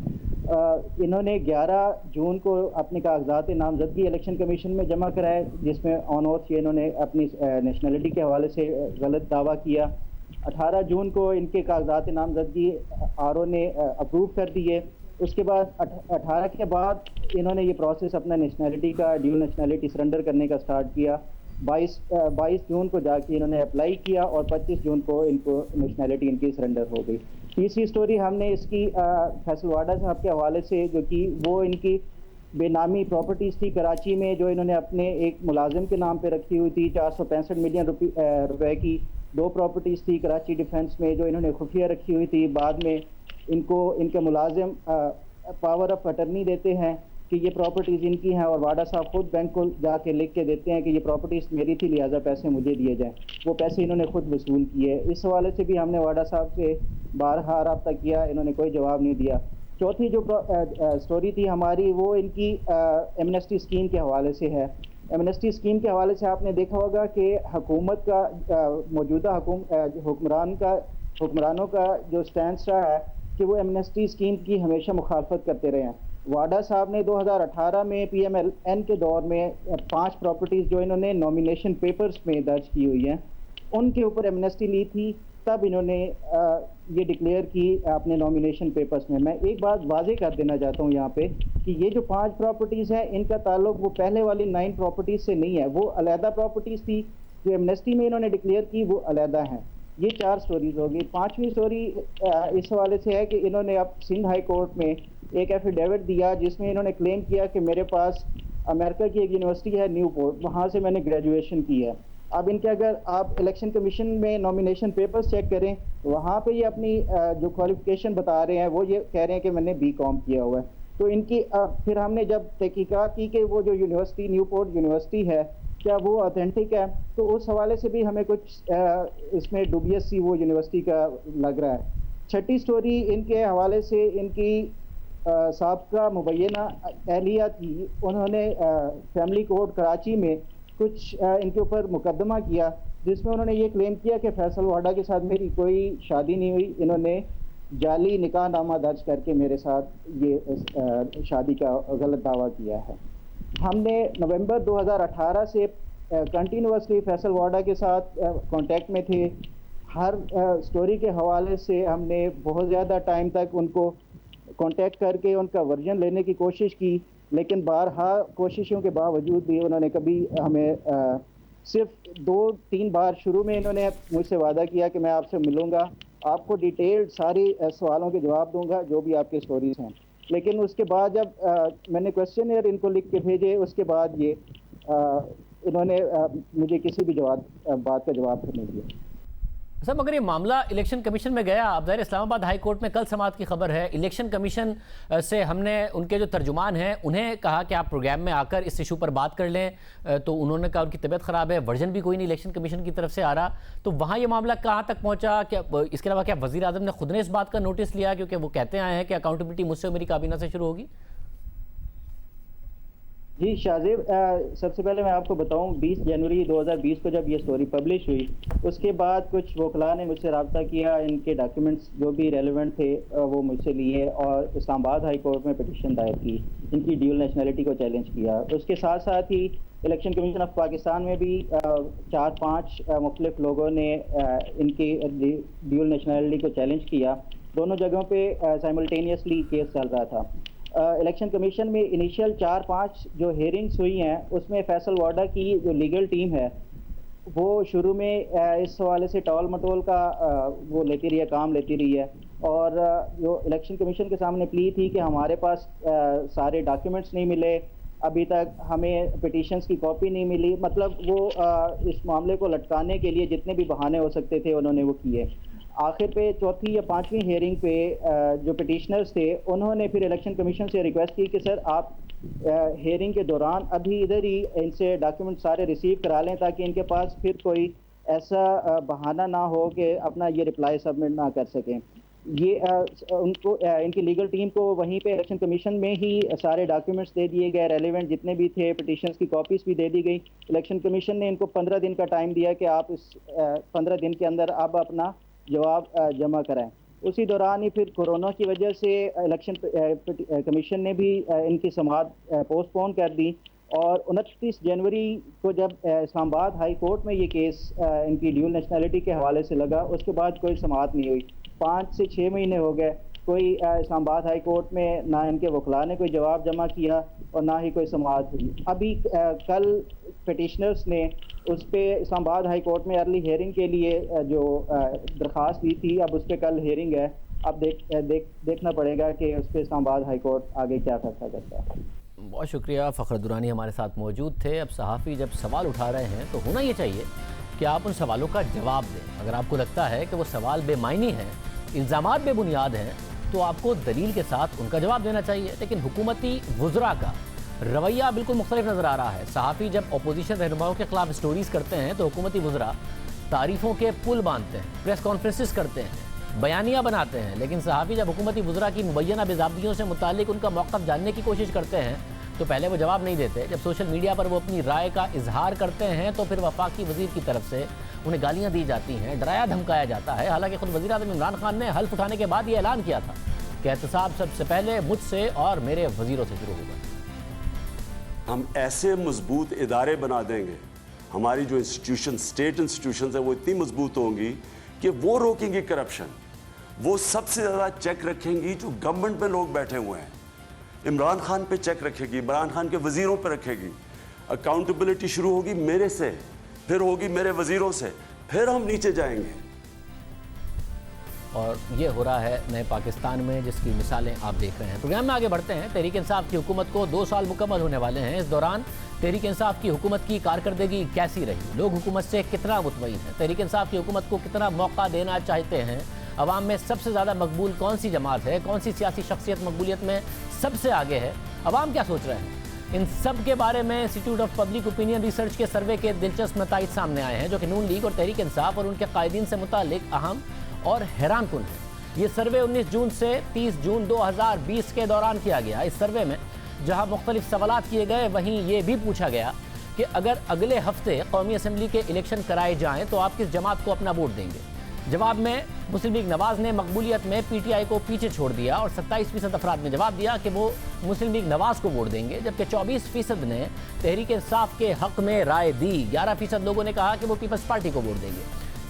S9: इन्होंने 11 जून को अपने कागजात नामजदगी इलेक्शन कमीशन में जमा कराए, जिसमें ऑन ओथ ये इन्होंने अपनी नेशनलिटी के हवाले से गलत दावा किया। 18 जून को इनके कागजात नामजदगी RO ने अप्रूव कर दिए। उसके बाद 18 के बाद इन्होंने ये प्रोसेस अपना नेशनलिटी का ड्यूल नेशनलिटी सरेंडर करने का स्टार्ट किया। 22 जून को जाके इन्होंने अप्लाई किया और 25 जून को इनको नेशनलिटी इनकी सरेंडर हो गई। तीसरी स्टोरी हमने इसकी फैसल वाडा साहब के हवाले से जो कि वो इनकी बेनामी प्रॉपर्टीज़ थी कराची में जो इन्होंने अपने एक मुलाजिम के नाम पे रखी हुई थी। 465 मिलियन रुपए की 2 प्रॉपर्टीज़ थी कराची डिफेंस में जो इन्होंने खुफिया रखी हुई थी। बाद में इनको इनके मुलाजिम पावर ऑफ अटर्नी देते हैं कि ये प्रॉपर्टीज़ इनकी हैं और वाडा साहब खुद बैंक को जाके लिख के देते हैं कि ये प्रॉपर्टीज़ मेरी थी, लिहाजा पैसे मुझे दिए जाएं। वो पैसे इन्होंने खुद वसूल किए। इस हवाले से भी हमने वाडा साहब से बारहा रब्ता किया, इन्होंने कोई जवाब नहीं दिया। चौथी जो स्टोरी थी हमारी वो इनकी एमनेस्टी स्कीम के हवाले से है। एमनेस्टी स्कीम के हवाले से आपने देखा होगा कि हुकूमत का मौजूदा हुक्मरानों का जो स्टैंड रहा है कि वो एमनेस्टी स्कीम की हमेशा मुखालफत करते रहे हैं। वाडा साहब ने 2018 में PMLN के दौर में 5 प्रॉपर्टीज़ जो इन्होंने नॉमिनेशन पेपर्स में दर्ज की हुई हैं उनके ऊपर एमनेस्टी ली थी, तब इन्होंने ये डिक्लेयर की अपने नॉमिनेशन पेपर्स में। मैं एक बात वाजे कर देना चाहता हूँ यहाँ पे कि ये जो 5 प्रॉपर्टीज़ हैं इनका ताल्लुक वो पहले वाली 9 प्रॉपर्टीज़ से नहीं है, वो अलहदा प्रॉपर्टीज़ थी। जो एमनेस्टी में इन्होंने डिक्लेयर की वो अलहदा हैं। ये 4 स्टोरीज हो गई। 5वीं स्टोरी इस हवाले से है कि इन्होंने अब सिंध हाई कोर्ट में एक एफिडेविट दिया जिसमें इन्होंने क्लेम किया कि मेरे पास अमेरिका की एक यूनिवर्सिटी है न्यूपोर्ट, वहाँ से मैंने ग्रेजुएशन की है। अब इनके अगर आप इलेक्शन कमीशन में नॉमिनेशन पेपर्स चेक करें वहाँ पे ये अपनी जो क्वालिफिकेशन बता रहे हैं वो ये कह रहे हैं कि मैंने BCom किया हुआ है। तो इनकी फिर हमने जब तहकीकात की कि वो जो यूनिवर्सिटी न्यूपोर्ट यूनिवर्सिटी है क्या वो ऑथेंटिक है, तो उस हवाले से भी हमें कुछ इसमें डुबियस सी वो यूनिवर्सिटी का लग रहा है। छठी स्टोरी इनके हवाले से इनकी साबका मुबैना एहलिया थी, उन्होंने फैमिली कोर्ट कराची में कुछ इनके ऊपर मुकदमा किया जिसमें उन्होंने ये क्लेम किया कि फैसल वाडा के साथ मेरी कोई शादी नहीं हुई, इन्होंने जाली निकाहनामा दर्ज करके मेरे साथ ये शादी का गलत दावा किया है। हमने नवंबर 2018 से कंटिन्यूसली फैसल वाडा के साथ कांटेक्ट में थे। हर स्टोरी के हवाले से हमने बहुत ज़्यादा टाइम तक उनको कांटेक्ट करके उनका वर्जन लेने की कोशिश की, लेकिन बारहा कोशिशों के बावजूद भी उन्होंने कभी हमें सिर्फ 2-3 बार शुरू में इन्होंने मुझसे वादा किया कि मैं आपसे मिलूँगा, आपको डिटेल्ड सारी सवालों के जवाब दूंगा जो भी आपके स्टोरीज हैं। लेकिन उसके बाद जब मैंने क्वेश्चनेयर इनको लिख के भेजे उसके बाद ये इन्होंने मुझे किसी भी बात का जवाब नहीं दिया।
S1: सब अगर ये मामला इलेक्शन कमीशन में गया, अब ज़ाहिर इस्लामाबाद हाई कोर्ट में कल समाअत की खबर है, इलेक्शन कमीशन से हमने उनके जो तर्जुमान हैं उन्हें कहा कि आप प्रोग्राम में आकर इस इशू पर बात कर लें, तो उन्होंने कहा उनकी तबीयत ख़राब है, वर्जन भी कोई नहीं इलेक्शन कमीशन की तरफ से आ रहा। तो वहाँ ये मामला कहाँ तक पहुँचा? क्या इसके अलावा क्या वज़ीर आज़म ने खुद ने इस बात का नोटिस लिया, क्योंकि वो कहते आए हैं कि अकाउंटेबिलिटी मुझसे मेरी काबीना से शुरू होगी?
S9: जी शाहजेब, सबसे पहले मैं आपको बताऊं 20 जनवरी 2020 को जब ये स्टोरी पब्लिश हुई उसके बाद कुछ वकला ने मुझसे रब्ता किया, इनके डॉक्यूमेंट्स जो भी रेलेवेंट थे वो मुझसे लिए और इस्लामाबाद हाई कोर्ट में पिटीशन दायर की, इनकी ड्यूल नेशनलिटी को चैलेंज किया। उसके साथ साथ ही इलेक्शन कमीशन ऑफ पाकिस्तान में भी 4-5 मुख्तलिफ लोगों ने इनकी ड्यूल नेशनलिटी को चैलेंज किया। दोनों जगहों पर साइमल्टेनियसली केस चल रहा था। इलेक्शन कमीशन में इनिशियल 4-5 जो हेयरिंग्स हुई हैं उसमें फैसल वाडा की जो लीगल टीम है वो शुरू में इस हवाले से टॉल मटोल का वो लेती रही है, काम लेती रही है। और जो इलेक्शन कमीशन के सामने प्ली थी कि हमारे पास सारे डॉक्यूमेंट्स नहीं मिले, अभी तक हमें पिटीशंस की कॉपी नहीं मिली, मतलब वो इस मामले को लटकाने के लिए जितने भी बहाने हो सकते थे उन्होंने वो किए। आखिर पे 4थी या 5वीं हेयरिंग पे जो पिटिशनर्स थे उन्होंने फिर इलेक्शन कमीशन से रिक्वेस्ट की कि सर आप हेयरिंग के दौरान अभी इधर ही इनसे डॉक्यूमेंट सारे रिसीव करा लें ताकि इनके पास फिर कोई ऐसा बहाना ना हो कि अपना ये रिप्लाई सबमिट ना कर सकें। ये उनको इनकी लीगल टीम को वहीं पे इलेक्शन कमीशन में ही सारे डॉक्यूमेंट्स दे दिए गए, रेलेवेंट जितने भी थे पिटिशंस की कॉपीज़ भी दे दी गई। इलेक्शन कमीशन ने इनको 15 दिन का टाइम दिया कि आप इस 15 दिन के अंदर आप अपना जवाब जमा कराएं। उसी दौरान ही फिर कोरोना की वजह से इलेक्शन कमीशन ने भी इनकी समाअत पोस्टपोन कर दी और 29 जनवरी को जब इस्लामाबाद हाई कोर्ट में ये केस इनकी ड्यूल नेशनलिटी के हवाले से लगा उसके बाद कोई समाअत नहीं हुई। 5 से 6 महीने हो गए, कोई इस्लामाबाद हाई कोर्ट में ना इनके वकला ने कोई जवाब जमा किया और ना ही कोई समाअत हुई। अभी कल पिटिशनर्स ने उस पर इस्लामाबाद हाई कोर्ट में अर्ली हेयरिंग के लिए जो दरख्वास्त दी थी, अब उस पर कल हेयरिंग है। अब देखना पड़ेगा कि उस पर इस्लामाबाद हाई कोर्ट आगे क्या फैसला करता है।
S1: बहुत शुक्रिया। फ़खर दुरानी हमारे साथ मौजूद थे। अब सहाफ़ी जब सवाल उठा रहे हैं तो होना ये चाहिए कि आप उन सवालों का जवाब दें। अगर आपको लगता है कि वो सवाल बेमायनी हैं, इल्ज़ामात बेबुनियाद हैं, तो आपको दलील के साथ उनका जवाब देना चाहिए। लेकिन हुकूमती वज़रा का रवैया बिल्कुल मुख्तलिफ नज़र आ रहा है। सहाफ़ी जब अपोजिशन रहनुमाओं के ख़िलाफ़ स्टोरीज़ करते हैं तो हुकूमती वज़रा तारीफ़ों के पुल बांधते हैं, प्रेस कॉन्फ्रेंसेस करते हैं, बयानियाँ बनाते हैं। लेकिन सहाफ़ी जब हुकूमती वज़रा की मुबैना बेज़ाब्तियों से मुतालिक उनका मौक़िफ़ जानने की कोशिश करते हैं तो पहले वो जवाब नहीं देते। जब सोशल मीडिया पर वो अपनी राय का इजहार करते हैं तो फिर वफाकी वज़ीर की तरफ से उन्हें गालियाँ दी जाती हैं, डराया धमकाया जाता है। हालांकि खुद वज़ीर आज़म इमरान खान ने हल्फ उठाने के बाद ये ऐलान किया था कि एहतसाब सबसे पहले मुझसे और मेरे वज़ीरों से शुरू होगा।
S10: हम ऐसे मजबूत इदारे बना देंगे, हमारी जो इंस्टीट्यूशन, स्टेट इंस्टीट्यूशन है वो इतनी मजबूत होंगी कि वो रोकेंगी करप्शन, वो सबसे ज़्यादा चेक रखेंगी जो गवर्नमेंट में लोग बैठे हुए हैं। इमरान खान पे चेक रखेगी, इमरान खान के वज़ीरों पे रखेगी। अकाउंटेबिलिटी शुरू होगी मेरे से, फिर होगी मेरे वज़ीरों से, फिर हम नीचे जाएंगे।
S1: और ये हो रहा है नए पाकिस्तान में, जिसकी मिसालें आप देख रहे हैं। प्रोग्राम में आगे बढ़ते हैं। तहरीक इंसाफ की हुकूमत को 2 साल मुकम्मल होने वाले हैं। इस दौरान तहरीक इंसाफ की हुकूमत की कारकर्दगी कैसी रही, लोग हुकूमत से कितना मुतमईन हैं, तहरीक इंसाफ की हुकूमत को कितना मौका देना चाहते हैं, अवाम में सबसे ज़्यादा मकबूल कौन सी जमात है, कौन सी सियासी शख्सियत मकबूलियत में सबसे आगे है, अवाम क्या सोच रहे हैं, इन सब के बारे में institute of public opinion research के सर्वे के दिलचस्प नताइज सामने आए हैं, जो कि नून लीग और तहरीक इंसाफ और उनके कायदीन से मुतालिक अहम और हैरानकुन है। ये सर्वे 19 जून से 30 जून 2020 के दौरान किया गया। इस सर्वे में जहां मुख्तलिफ सवालात किए गए, वहीं ये भी पूछा गया कि अगर अगले हफ्ते कौमी असम्बली के इलेक्शन कराए जाएँ तो आप किस जमात को अपना वोट देंगे। जवाब में मुस्लिम लीग नवाज़ ने मकबूलियत में PTI को पीछे छोड़ दिया और 27% अफराद ने जवाब दिया कि वो मुस्लिम लीग नवाज़ को वोट देंगे, जबकि 24% ने तहरीक इंसाफ के हक़ में राय दी। 11% लोगों ने कहा कि वो पीपल्स पार्टी को वोट देंगे।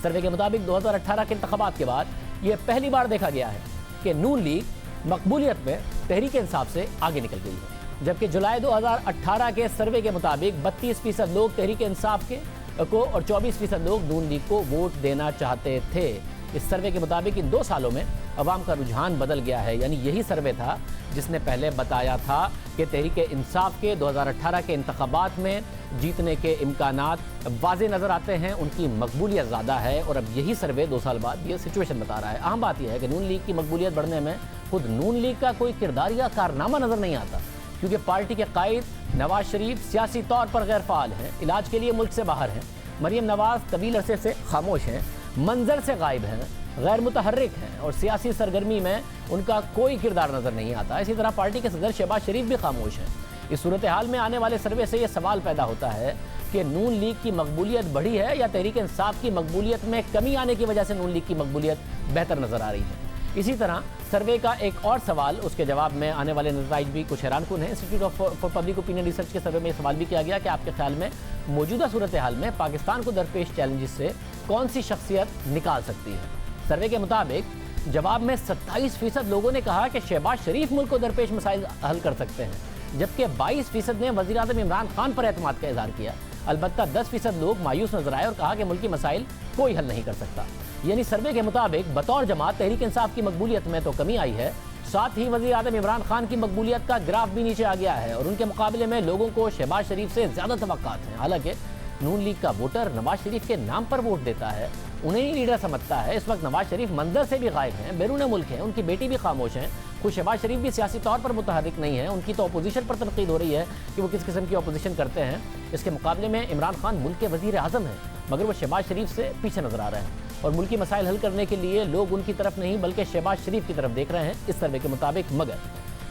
S1: सर्वे के मुताबिक 2018 के इंतखाबात के बाद ये पहली बार देखा गया है कि नून लीग मकबूलियत में तहरीक इंसाफ से आगे निकल गई है, जबकि जुलाई 2018 के सर्वे के मुताबिक 32% लोग तहरीक इंसाफ को और 24% लोग नून लीग को वोट देना चाहते थे। इस सर्वे के मुताबिक इन 2 सालों में अवाम का रुझान बदल गया है। यानी यही सर्वे था जिसने पहले बताया था कि तहरीक इंसाफ के 2018 के इंतखाबात में जीतने के इम्कानात वाज़े नज़र आते हैं, उनकी मकबूलियत ज़्यादा है। और अब यही सर्वे 2 साल बाद ये सिचुएशन बता रहा है। अहम बात यह है कि नून लीग की मकबूलियत बढ़ने में खुद नून लीग का कोई किरदार या कारनामा नज़र नहीं आता, क्योंकि पार्टी के कायद नवाज शरीफ सियासी तौर पर गैर फ़ाल हैं, इलाज के लिए मुल्क से बाहर हैं। मरीम नवाज़ तवील अरसे से खामोश हैं, मंजर से गायब हैं, गैर मुतहर्रिक हैं और सियासी सरगर्मी में उनका कोई किरदार नज़र नहीं आता। इसी तरह पार्टी के सदर शहबाज शरीफ भी खामोश हैं। इस सूरत हाल में आने वाले सर्वे से ये सवाल पैदा होता है कि नून लीग की मकबूलियत बढ़ी है या तहरीक इंसाफ की मकबूलियत में कमी आने की वजह से नून लीग की मकबूलियत बेहतर नज़र आ रही है। इसी तरह सर्वे का एक और सवाल, उसके जवाब में आने वाले नतीजे भी कुछ हैरानकुन हैं। Institute for public opinion research के सर्वे में सवाल भी किया गया कि आपके ख्याल में मौजूदा सूरत हाल में पाकिस्तान को दरपेश चैलेंजेस से कौन सी शख्सियत निकाल सकती है। सर्वे के मुताबिक जवाब में 27% लोगों ने कहा कि शहबाज शरीफ मुल्क को दरपेश मसाइल हल कर सकते हैं, जबकि 22% ने वज़ीर आज़म इमरान खान पर एतमाद का इजहार किया। अलबत्ता 10% लोग मायूस नजर आए और कहा कि मुल्की मसाइल कोई हल नहीं कर सकता। यानी सर्वे के मुताबिक बतौर जमात तहरीक इंसाफ की मकबूलियत में तो कमी आई है, साथ ही वज़ीर आज़म इमरान खान की मकबूलियत का ग्राफ भी नीचे आ गया है और उनके मुकाबले में लोगों को शहबाज शरीफ से ज़्यादा तवक्कात हैं। हालांकि नून लीग का वोटर नवाज शरीफ के नाम पर वोट देता है, उन्हें ही लीडर समझता है। इस वक्त नवाज शरीफ मंजर से भी गायब हैं, बैरून मुल्क हैं, उनकी बेटी भी खामोश हैं। खुद शहबाज शरीफ भी सियासी तौर पर मुतहर्रिक नहीं है। उनकी तो अपोजिशन पर तनकीद हो रही है कि वो किस किस्म की अपोजिशन करते हैं। इसके मुकाबले में इमरान खान मुल्क के वज़ीर आज़म हैं, मगर वो शहबाज शरीफ से पीछे नजर आ रहे हैं और मुल्की मसाइल हल करने के लिए लोग उनकी तरफ नहीं बल्कि शहबाज शरीफ की तरफ देख रहे हैं इस सर्वे के मुताबिक।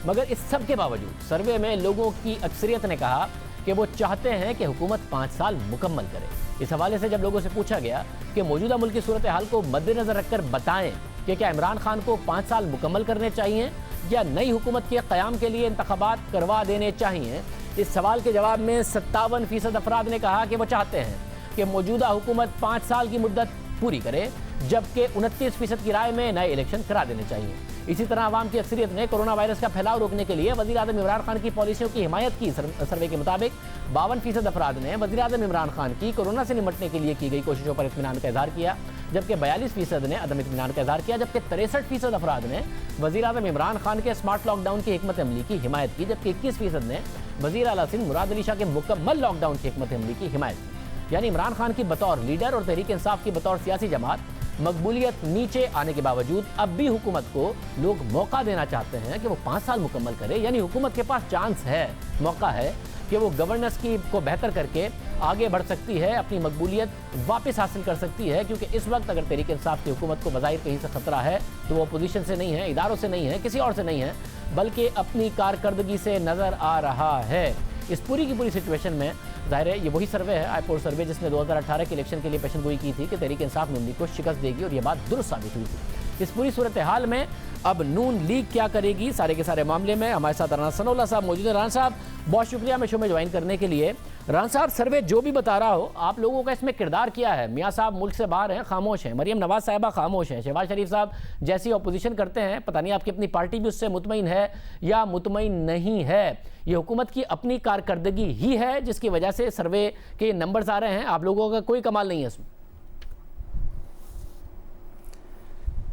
S1: मगर इस सब के बावजूद सर्वे में लोगों की अक्सरियत ने कहा कि वो चाहते हैं कि हुकूमत 5 साल मुकम्मल करे। इस हवाले से जब लोगों से पूछा गया कि मौजूदा मुल्क की सूरत हाल को मद्देनजर रखकर बताएं कि क्या इमरान खान को 5 साल मुकम्मल करने चाहिए या नई हुकूमत के क़याम के लिए इंतखाबात करवा देने चाहिए, इस सवाल के जवाब में 57% अफराद ने कहा कि वो चाहते हैं कि मौजूदा हुकूमत 5 साल की मुद्दत पूरी करे, जबकि 29% की राय में नए इलेक्शन करा देने चाहिए। इसी तरह आवाम की अक्सरियत ने कोरोना वायरस का फैलाव रोकने के लिए वज़ीर आज़म इमरान खान की पॉलिसियों की हिमायत की। सर्वे के मुताबिक 52% अफराद ने वज़ीर आज़म इमरान खान की कोरोना से निपटने के लिए की गई कोशिशों पर इत्मीनान का इजहार किया, जबकि 42% ने अदम इत्मीनान का इजहार किया, जबकि 63% अफराद ने वज़ीर आज़म इमरान खान के स्मार्ट लॉकडाउन की हिकमत अमली की हिमायत की, जबकि 21% ने वज़ीर आला सिंध मुराद अली शाह के मुकम्मल लॉकडाउन की हिकमत अमली की हिमायत की। यानी इमरान खान की बतौर लीडर और तहरीक इंसाफ की बतौर सियासी जमात मकबूलियत नीचे आने के बावजूद अब भी हुकूमत को लोग मौका देना चाहते हैं कि वो 5 साल मुकम्मल करे। यानी हुकूमत के पास चांस है, मौका है कि वो गवर्नेंस को बेहतर करके आगे बढ़ सकती है, अपनी मकबूलियत वापस हासिल कर सकती है। क्योंकि इस वक्त अगर तहरीक इंसाफ की हुकूमत को बज़ाहिर कहीं से खतरा है तो वो अपोजिशन से नहीं है, इदारों से नहीं है, किसी और से नहीं है, बल्कि अपनी कारकर्दगी से नज़र आ रहा है। इस पूरी की पूरी सिचुएशन में जाहिर है ये वही सर्वे है, आईपोल सर्वे, जिसने 2018 के इलेक्शन के लिए पेशन गोई की थी कि तहरीक इंसाफ नून लीग को शिकस्त देगी, और ये बात दुरुस्त साबित हुई थी। इस पूरी सूरत हाल में अब नून लीग क्या करेगी, सारे के सारे मामले में हमारे साथ राना सनोल्ला साहब मौजूद हैं। राना साहब बहुत शुक्रिया में शो में ज्वाइन करने के लिए। राना साहब, सर्वे जो भी बता रहा हो, आप लोगों का इसमें किरदार क्या है? मियाँ साहब मुल्क से बाहर हैं, खामोश हैं, मरियम नवाज साहिबा खामोश हैं, शहबाज शरीफ साहब जैसी अपोजिशन करते हैं, पता नहीं आपकी अपनी पार्टी भी उससे मुतमईन है या मुतमईन नहीं है। ये हुकूमत की अपनी कारकर्दगी ही है जिसकी वजह से सर्वे के नंबर्स आ रहे हैं, आप लोगों का कोई कमाल नहीं है इसमें।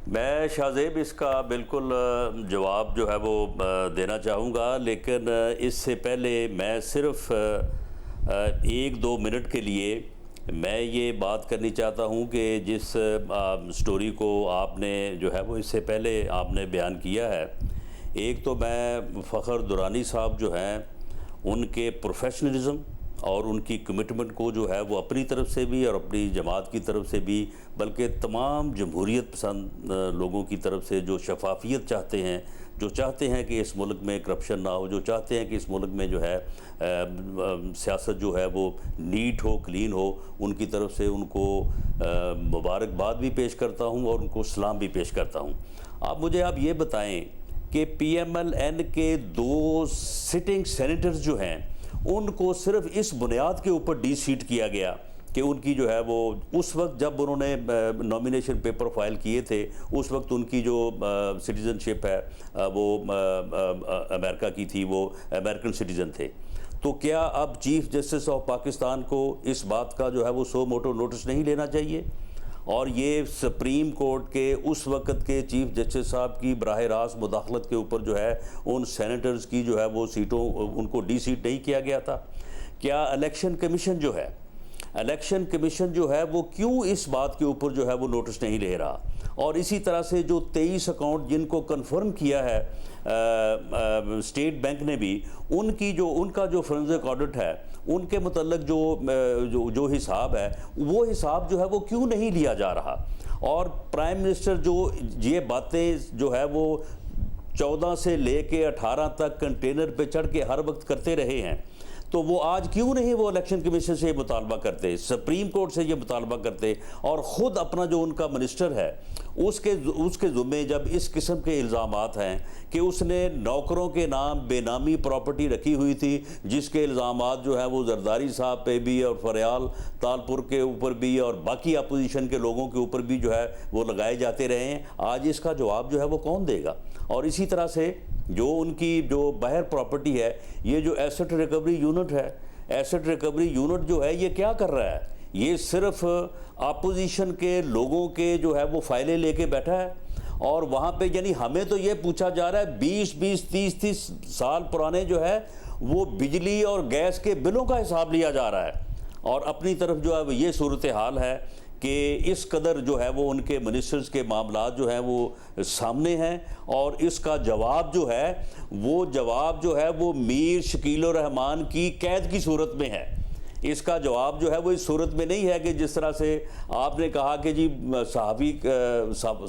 S11: मैं शाहजेब इसका बिल्कुल जवाब जो है वो देना चाहूँगा, लेकिन इससे पहले मैं सिर्फ 1-2 मिनट के लिए मैं ये बात करनी चाहता हूँ कि जिस स्टोरी को आपने जो है वो इससे पहले आपने बयान किया है, एक तो मैं फ़खर दुरानी साहब जो हैं उनके प्रोफेशनलिज्म और उनकी कमिटमेंट को जो है वो अपनी तरफ से भी और अपनी जमात की तरफ से भी, बल्कि तमाम जमहूरियत पसंद लोगों की तरफ से जो शफाफियत चाहते हैं, जो चाहते हैं कि इस मुल्क में करप्शन ना हो, जो चाहते हैं कि इस मुल्क में जो है सियासत जो है वो नीट हो, क्लीन हो, उनकी तरफ से उनको मुबारकबाद भी पेश करता हूँ और उनको सलाम भी पेश करता हूँ। आप ये बताएं कि PMLN के 2 सिटिंग सेनेटर्स जो हैं उनको सिर्फ इस बुनियाद के ऊपर डी-सीट किया गया कि उनकी जो है वो उस वक्त जब उन्होंने नॉमिनेशन पेपर फाइल किए थे उस वक्त उनकी जो सिटीज़नशिप है वो अमेरिका की थी, वो अमेरिकन सिटीज़न थे। तो क्या अब चीफ जस्टिस ऑफ पाकिस्तान को इस बात का जो है वो सो मोटो नोटिस नहीं लेना चाहिए और ये सुप्रीम कोर्ट के उस वक़्त के चीफ जस्टिस साहब की बराह रास्त मुदाखलत के ऊपर जो है उन सेनेटर्स की जो है वो सीटों उनको डी-सीट नहीं किया गया था? क्या इलेक्शन कमीशन जो है वो क्यों इस बात के ऊपर जो है वो नोटिस नहीं ले रहा? और इसी तरह से जो 23 अकाउंट जिनको कन्फर्म किया है स्टेट बैंक ने भी, उनका जो फोरेंसिक ऑडिट है उनके मुतल्लिक जो हिसाब है वो हिसाब जो है वो क्यों नहीं लिया जा रहा? और प्राइम मिनिस्टर जो ये बातें जो है वो 14 से लेके 18 तक कंटेनर पे चढ़ के हर वक्त करते रहे हैं, तो वो आज क्यों नहीं वो इलेक्शन कमीशन से ये मुतालबा करते, सुप्रीम कोर्ट से ये मुतालबा करते और ख़ुद अपना जो उनका मिनिस्टर है उसके ज़ुम्मे जब इस किस्म के इल्ज़ामात हैं कि उसने नौकरों के नाम बेनामी प्रॉपर्टी रखी हुई थी, जिसके इल्ज़ामात जो है वो जरदारी साहब पे भी और फरियाल तालपुर के ऊपर भी और बाकी अपोजिशन के लोगों के ऊपर भी जो है वो लगाए जाते रहे हैं, आज इसका जवाब जो है वो कौन देगा? और इसी तरह से जो उनकी जो बाहर प्रॉपर्टी है, ये जो एसेट रिकवरी यूनिट है, एसेट रिकवरी यूनिट जो है ये क्या कर रहा है? ये सिर्फ अपोजिशन के लोगों के जो है वो फाइलें लेके बैठा है और वहाँ पे यानी हमें तो ये पूछा जा रहा है 20-20, 30-30 साल पुराने जो है वो बिजली और गैस के बिलों का हिसाब लिया जा रहा है और अपनी तरफ जो है ये सूरत हाल है कि इस कदर जो है वो उनके मिनिस्टर्स के मामलात जो हैं वो सामने हैं और इसका जवाब जो है वो मीर शकील उर रहमान की कैद की सूरत में है। इसका जवाब जो है वो इस सूरत में नहीं है कि जिस तरह से आपने कहा कि जी सहाफ़ी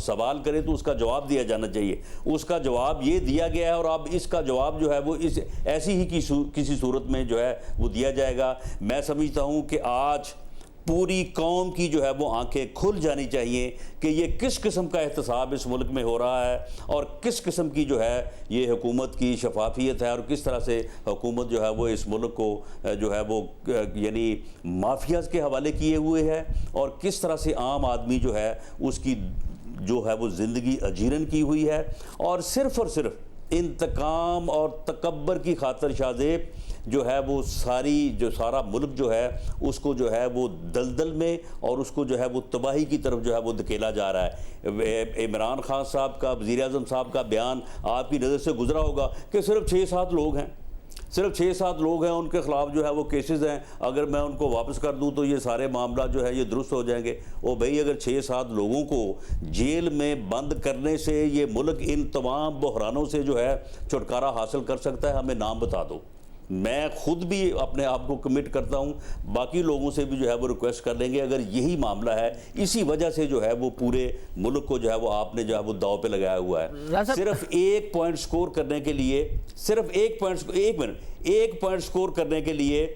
S11: सवाल करे तो उसका जवाब दिया जाना चाहिए, उसका जवाब ये दिया गया है और अब इसका जवाब जो है वो इस ऐसी ही किसी सूरत में जो है वो दिया जाएगा। मैं समझता हूँ कि आज पूरी कौम की जो है वो आंखें खुल जानी चाहिए कि ये किस किस्म का एहतसाब इस मुल्क में हो रहा है और किस किस्म की जो है ये हुकूमत की शफाफियत है और किस तरह से हुकूमत जो है वो इस मुल्क को जो है वो यानी माफियाज के हवाले किए हुए है और किस तरह से आम आदमी जो है उसकी जो है वो ज़िंदगी अजीरन की हुई है और सिर्फ इंतकाम और तकब्बर की खातिर शाहजेब जो है वो सारा मुल्क जो है उसको जो है वो दलदल में और उसको जो है वो तबाही की तरफ जो है वो धकेला जा रहा है। इमरान खान साहब का, वज़ीर आज़म साहब का बयान आपकी नज़र से गुजरा होगा कि सिर्फ 6-7 लोग हैं, सिर्फ 6-7 लोग हैं उनके खिलाफ जो है वो केसेस हैं, अगर मैं उनको वापस कर दूं तो ये सारे मामला जो है ये दुरुस्त हो जाएंगे। ओ भाई, अगर 6-7 लोगों को जेल में बंद करने से ये मुल्क इन तमाम बहरानों से जो है छुटकारा हासिल कर सकता है, हमें नाम बता दो। मैं खुद भी अपने आप को कमिट करता हूं, बाकी लोगों से भी जो है वो रिक्वेस्ट कर लेंगे। अगर यही मामला है, इसी वजह से जो है वो पूरे मुल्क को जो है वो आपने जो है वो दाव पे लगाया हुआ है। सिर्फ 1 पॉइंट स्कोर करने के लिए, सिर्फ 1 पॉइंट स्कोर करने के लिए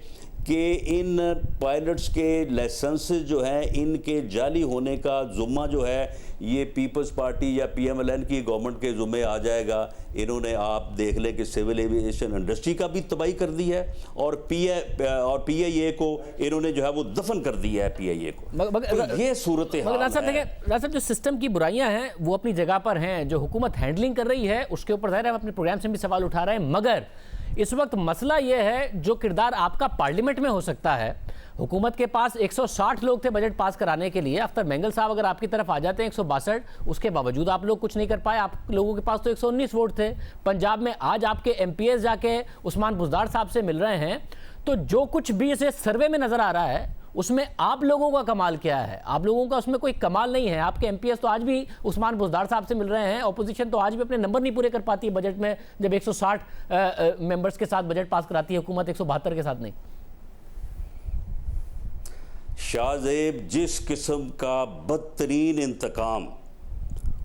S11: कि इन पायलट्स के लाइसेंस जो हैं इनके जाली होने का जुम्मा जो है ये पीपल्स पार्टी या PMLN की गवर्नमेंट के जुम्मे आ जाएगा। इन्होंने, आप देख लें कि सिविल एविएशन इंडस्ट्री का भी तबाही कर दी है और PIA को इन्होंने जो है वो दफन कर दिया है, PIA को। तो ये सूरत हाल है।
S1: राजा, जो सिस्टम की बुराइयां हैं वो अपनी जगह पर हैं, जो हुकूमत हैंडलिंग कर रही है उसके ऊपर ज़ाहिर है हम अपने प्रोग्राम से भी सवाल उठा रहे हैं, मगर इस वक्त मसला यह है जो किरदार आपका पार्लियामेंट में हो सकता है। हुकूमत के पास 160 लोग थे बजट पास कराने के लिए, अख्तर मेंगल साहब अगर आपकी तरफ आ जाते हैं 162, उसके बावजूद आप लोग कुछ नहीं कर पाए। आप लोगों के पास तो 119 वोट थे। पंजाब में आज आपके MPs जाके उस्मान बुज़दार साहब से मिल रहे हैं, तो जो कुछ भी इसे सर्वे में नजर आ रहा है उसमें आप लोगों का कमाल क्या है? आप लोगों का उसमें कोई कमाल नहीं है। आपके MPs तो आज भी उस्मान बुज़दार साहब से मिल रहे हैं, ऑपोजिशन तो आज भी अपने नंबर नहीं पूरे कर पाती है बजट में, जब 160 मेंबर्स के साथ बजट पास कराती है हुकूमत, 172 के साथ नहीं।
S11: शाहजेब, जिस किस्म का बदतरीन इंतकाम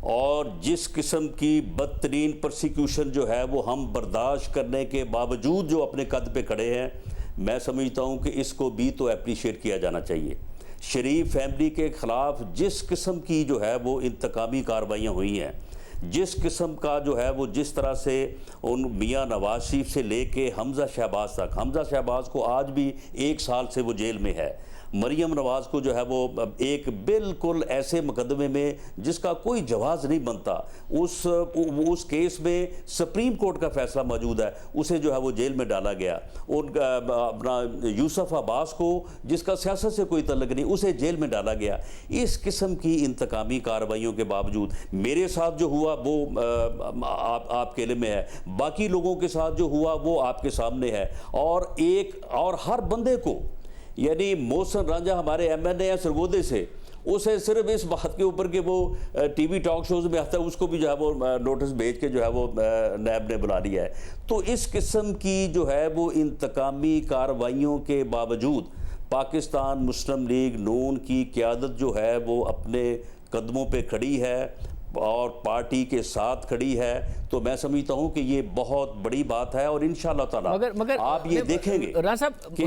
S11: और जिस किस्म की बदतरीन प्रोसिक्यूशन जो है वो हम बर्दाश्त करने के बावजूद जो अपने कद पे खड़े हैं, मैं समझता हूं कि इसको भी तो अप्रिशिएट किया जाना चाहिए। शरीफ फैमिली के ख़िलाफ़ जिस किस्म की जो है वो इंतकामी कार्रवाइयाँ हुई हैं, जिस किस्म का जो है वो जिस तरह से उन मियाँ नवाज शरीफ से लेके हमज़ा शहबाज तक, हमज़ा शहबाज को आज भी 1 साल से वो जेल में है, मरियम नवाज़ को जो है वो एक बिल्कुल ऐसे मुकदमे में जिसका कोई जवाज़ नहीं बनता, उस केस में सुप्रीम कोर्ट का फैसला मौजूद है, उसे जो है वो जेल में डाला गया। उनका अपना यूसुफ अब्बास को जिसका सियासत से कोई तल्लुक़ नहीं, उसे जेल में डाला गया। इस किस्म की इंतकामी कार्रवाइयों के बावजूद मेरे साथ जो हुआ वो आपके इल्म में है, बाकी लोगों के साथ जो हुआ वो आपके सामने है। और हर बंदे को, यानी मोहसिन रांझा हमारे MNA या सरगोदे से, उसे सिर्फ इस बात के ऊपर कि वो TV टॉक शोज में आता है, उसको भी जो है वो नोटिस भेज के जो है वो नैब ने बुला लिया है। तो इस किस्म की जो है वो इंतकामी कार्रवाइयों के बावजूद पाकिस्तान मुस्लिम लीग नून की क़यादत जो है वो अपने कदमों पे खड़ी है और पार्टी के साथ खड़ी है। तो मैं समझता हूं कि ये बहुत बड़ी बात है और इंशाअल्लाह ताला
S1: मगर
S11: आप ये देखेंगे
S1: राना साहब कि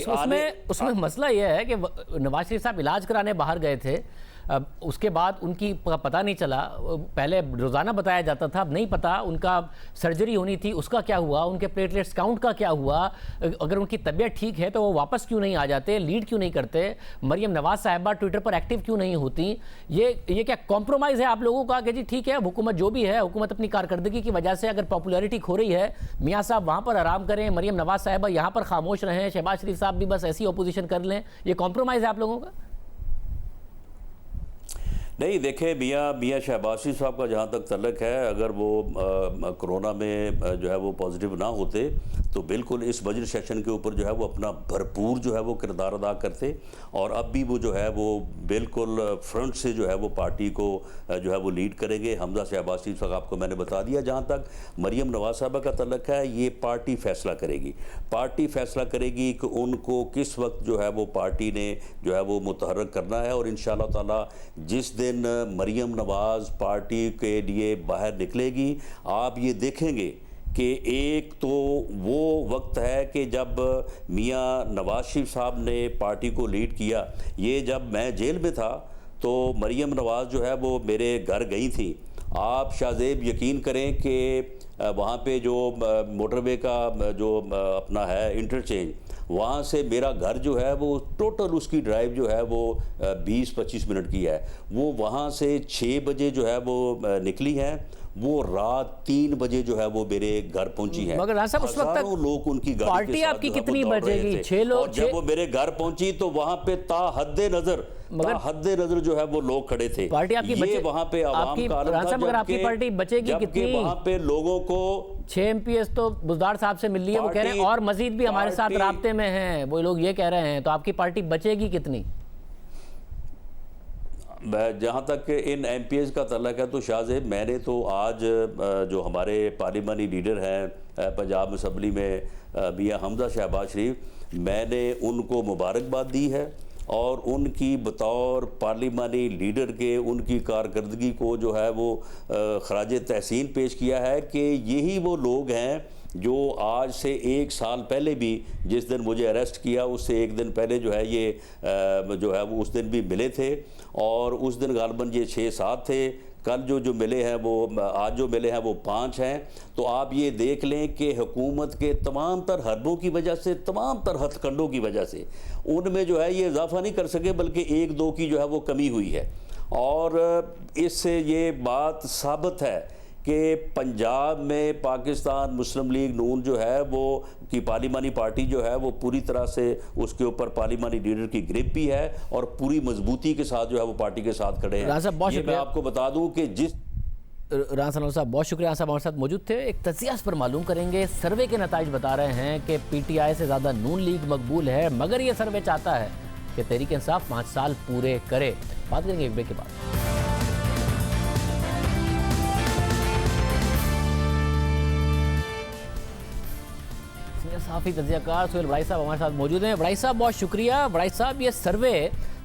S1: उसमें मसला यह है कि नवाज शरीफ साहब इलाज कराने बाहर गए थे, उसके बाद उनकी पता नहीं चला, पहले रोज़ाना बताया जाता था, अब नहीं पता, उनका सर्जरी होनी थी उसका क्या हुआ, उनके प्लेटलेट्स काउंट का क्या हुआ, अगर उनकी तबीयत ठीक है तो वो वापस क्यों नहीं आ जाते, लीड क्यों नहीं करते, मरियम नवाज साहिबा ट्विटर पर एक्टिव क्यों नहीं होती। ये क्या कॉम्प्रोमाइज़ है आप लोगों का कि जी ठीक है हुकूमत जो भी है, हुकूमत अपनी कारकर्दगी की वजह से अगर पॉपुलैरिटी खो रही है, मियाँ साहब वहाँ पर आराम करें, मरियम नवाज साहिबा यहाँ पर खामोश रहें, शहबाज शरीफ साहब भी बस ऐसी अपोजिशन कर लें, ये कॉम्प्रोमाइज़ है आप लोगों का?
S11: नहीं, देखें, मियाँ शहबाज शरीफ साहब का जहाँ तक तल्लक है, अगर वो कोरोना में जो है वो पॉजिटिव ना होते तो बिल्कुल इस बजट सेशन के ऊपर जो है वो अपना भरपूर जो है वो किरदार अदा करते और अब भी वो जो है वो बिल्कुल फ्रंट से जो है वो पार्टी को जो है वो लीड करेंगे। हमज़ा शहबाज शरीफ साहब आपको मैंने बता दिया। जहाँ तक मरियम नवाज साहबा का तल्लक है, ये पार्टी फैसला करेगी, पार्टी फैसला करेगी कि उनको किस वक्त जो है वो पार्टी ने जो है वो मुतहर्रक करना है। और इंशाअल्लाह ताला जिस दिन मरियम नवाज पार्टी के लिए बाहर निकलेगी, आप ये देखेंगे कि एक तो वो वक्त है कि जब मियाँ नवाज शरीफ साहब ने पार्टी को लीड किया। ये जब मैं जेल में था तो मरियम नवाज जो है वो मेरे घर गई थी। आप शाहजेब यकीन करें कि वहाँ पे जो मोटरवे का जो अपना है इंटरचेंज, वहाँ से मेरा घर जो है वो टोटल उसकी ड्राइव जो है वो 20-25 मिनट की है। वो वहाँ से 6 बजे जो है वो निकली है, वो रात 3 बजे जो है वो मेरे घर पहुंची है।
S1: मगर साहब उस वक्त तक
S11: लोग उनकी गाड़ी
S1: पार्टी आपकी कितनी बजेगी? 6 लोग।
S11: जब वो मेरे घर पहुंची तो वहाँ पे हद्दे नजर जो है वो लोग खड़े थे।
S1: पार्टी आपकी
S11: वहाँ पे आवाम का आलम था,
S1: मगर आपकी पार्टी बचेगी कितनी?
S11: वहाँ पे लोगों को
S1: 6 MPs तो बुज़दार साहब से मिल ली है, वो कह रहे हैं और मजीद भी हमारे साथ राब्ते में हैं, वो लोग ये कह रहे हैं। तो आपकी पार्टी बचेगी कितनी?
S11: जहाँ तक इन MPs का तल्लक है तो शाहजेब, मैंने तो आज जो हमारे पार्लिमानी लीडर हैं पंजाब असम्बली में मियां हमजा शहबाज शरीफ, मैंने उनको मुबारकबाद दी है और उनकी बतौर पार्लिमानी लीडर के उनकी कारकर्दगी को जो है वो खराज तहसीन पेश किया है कि यही वो लोग हैं जो आज से 1 साल पहले भी, जिस दिन मुझे अरेस्ट किया उससे 1 दिन पहले जो है ये जो है वो उस दिन भी मिले थे, और उस दिन गालबन ये 6-7 थे। कल जो मिले हैं वो, आज जो मिले हैं वो 5 हैं। तो आप ये देख लें कि हुकूमत के तमाम तर हरबों की वजह से, तमाम तर हथकंडों की वजह से उनमें जो है ये इजाफा नहीं कर सके, बल्कि 1-2 की जो है वो कमी हुई है। और इससे ये बात साबित है कि पंजाब में पाकिस्तान मुस्लिम लीग नून जो है वो की पार्लिमानी पार्टी जो है वो पूरी तरह से उसके ऊपर पार्लिमानी लीडर की ग्रिप भी है और पूरी मजबूती के साथ जो है वो पार्टी के साथ खड़े हैं। ये मैं आपको बता दूं कि जिस
S1: राना साहब बहुत शुक्रिया, साहब हमारे साथ मौजूद थे। एक तजिया इस पर मालूम करेंगे। सर्वे के नताइज बता रहे हैं कि PTI से ज़्यादा नून लीग मकबूल है, मगर ये सर्वे चाहता है कि तहरीक इंसाफ 5 साल पूरे करे। बात करेंगे एक ब्रेक के बाद। साफी तजियाकार सुहेल वड़ाई साहब हमारे साथ मौजूद हैं। वड़ाई साहब बहुत शुक्रिया। वड़ाई साहब, ये सर्वे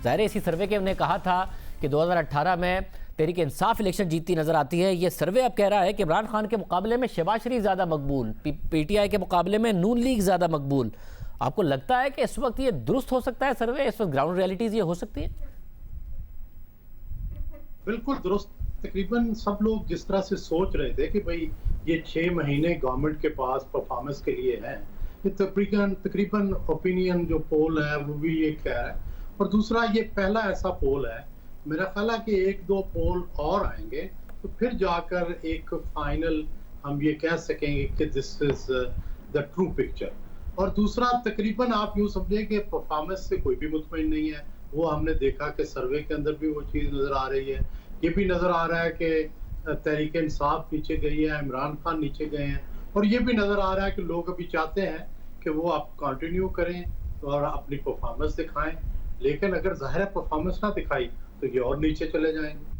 S1: ज़ाहिर है, इसी सर्वे के हमने कहा था कि 2018 में तहरीक इंसाफ इलेक्शन जीतती नजर आती है। ये सर्वे अब कह रहा है कि इमरान खान के मुकाबले में शहबाज शरीफ ज़्यादा मकबूल, PTI के मुकाबले में नून लीग ज़्यादा मकबूल। आपको लगता है कि इस वक्त ये दुरुस्त हो सकता है सर्वे? इस वक्त ग्राउंड रियलिटीज़ ये हो सकती है?
S12: बिल्कुल दुरुस्त। तकरीबन सब लोग जिस तरह से सोच रहे थे कि भाई ये 6 महीने गवर्नमेंट के पास परफॉर्मेंस के लिए हैं, ये तकरीबन ओपिनियन जो पोल है वो भी ये कह रहा है। और दूसरा, ये पहला ऐसा पोल है, मेरा ख्याल है कि 1-2 पोल और आएंगे तो फिर जाकर एक फाइनल हम ये कह सकेंगे कि this is the true picture. और दूसरा, तकरीबन आप यूँ समझें कि परफॉर्मेंस से कोई भी मुतमईन नहीं है। वो हमने देखा कि सर्वे के अंदर भी वो चीज़ नज़र आ रही है। ये भी नज़र आ रहा है कि तहरीक इंसाफ नीचे गई है, इमरान खान नीचे गए हैं, और ये भी नज़र आ रहा है कि लोग अभी चाहते हैं कि वो आप कंटिन्यू करें और अपनी परफॉर्मेंस दिखाएं। लेकिन अगर ज़ाहिर परफॉर्मेंस ना दिखाई तो ये और नीचे चले जाएंगे।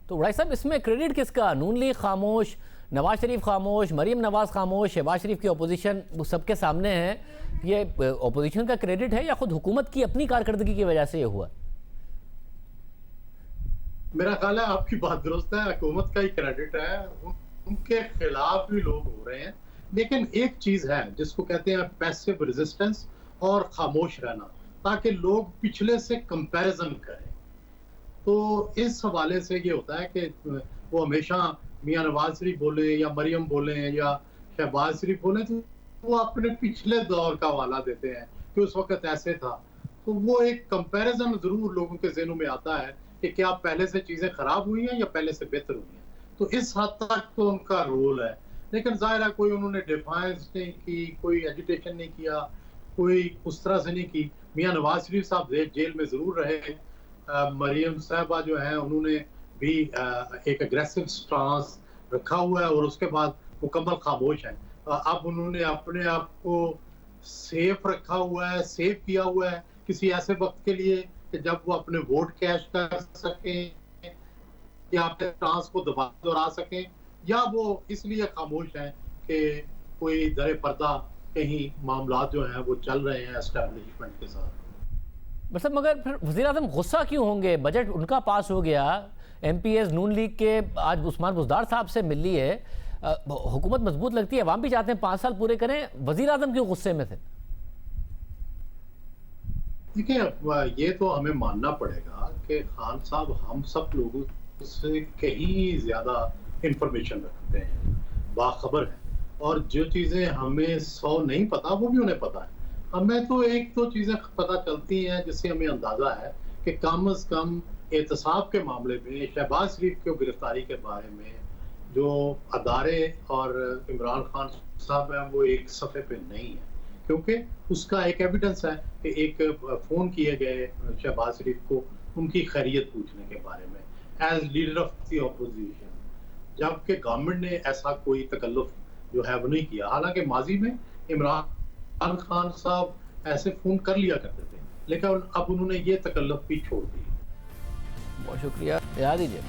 S1: तो वड़ाई साहब, इसमें क्रेडिट किसका? नून लीग खामोश, नवाज शरीफ खामोश, मरीम नवाज खामोश, शहबाज शरीफ की अपोजिशन वो सबके सामने है। ये अपोजिशन का क्रेडिट है या खुद हुकूमत की अपनी कारकर्दगी की वजह से ये हुआ?
S12: मेरा ख्याल है आपकी बात दुरुस्त है, हुकूमत का ही क्रेडिट है। उनके खिलाफ भी लोग हो रहे हैं। लेकिन एक चीज है जिसको कहते हैं पैसिव रेजिस्टेंस और खामोश रहना, ताकि लोग पिछले से कंपैरिजन करें। तो इस हवाले से ये होता है कि वो हमेशा मियां नवाज शरीफ बोले या मरियम बोले या शहबाज शरीफ बोले तो वो अपने पिछले दौर का हवाला देते हैं कि उस वक्त ऐसे था। तो वो एक कंपैरिजन जरूर लोगों के ज़हनों में आता है कि क्या पहले से चीजें खराब हुई हैं या पहले से बेहतर हुई हैं। तो इस हद तक तो उनका रोल है। लेकिन जाहिर है कोई उन्होंने डिफाइंस नहीं की, कोई एजिटेशन नहीं किया, कोई उस तरह से नहीं की। मियां नवाज शरीफ साहब जेल में जरूर रहे, मरियम साहबा जो है उन्होंने भी एक एग्रेसिव स्टांस रखा हुआ है और उसके बाद मुकम्मल खामोश है। अब उन्होंने अपने आप को सेफ रखा हुआ है, सेव किया हुआ है किसी ऐसे वक्त के लिए कि जब वो अपने वोट कैश कर सकें या अपने स्टांस को दोहरा सकें, या वो इसलिए खामोश हैं कि कोई दरे पर्दा कहीं मामला जो हैं वो चल रहे हैं एस्टेब्लिशमेंट के साथ।
S1: मतलब मगर फिर वज़ीर आज़म गुस्सा क्यों होंगे? बजट उनका पास हो गया, MPs नून लीग के आज उस्मान बुज़दार साहब से मिल ली है, हुकूमत मजबूत लगती है, अवाम भी चाहते हैं 5 साल पूरे करें, वज़ीर आज़म क्यों गुस्से में थे?
S12: देखिए, ये तो हमें मानना पड़ेगा कि खान साहब हम सब लोगों से कहीं ज्यादा इंफॉर्मेशन रखते हैं, बाखबर हैं, और जो चीजें हमें 100 नहीं पता वो भी उन्हें पता है। हमें तो 1-2 चीजें पता चलती हैं जिससे हमें अंदाजा है कि कम से कम एहतसाब के मामले में, शहबाज शरीफ की गिरफ्तारी के बारे में जो अदारे और इमरान खान साहब हैं वो एक सफ़े पे नहीं है, क्योंकि उसका एक एविडेंस है कि एक फ़ोन किए गए शहबाज शरीफ को उनकी खैरियत पूछने के बारे में as leader of the opposition. जबकि गवर्नमेंट ने ऐसा कोई तकल्लुफ जो है वो नहीं किया। हालांकि माजी में इमरान खान साहब ऐसे फोन कर लिया करते थे, लेकिन अब उन्होंने ये तकल्लुफ भी छोड़ दी।
S1: बहुत शुक्रिया, याद दीजिए।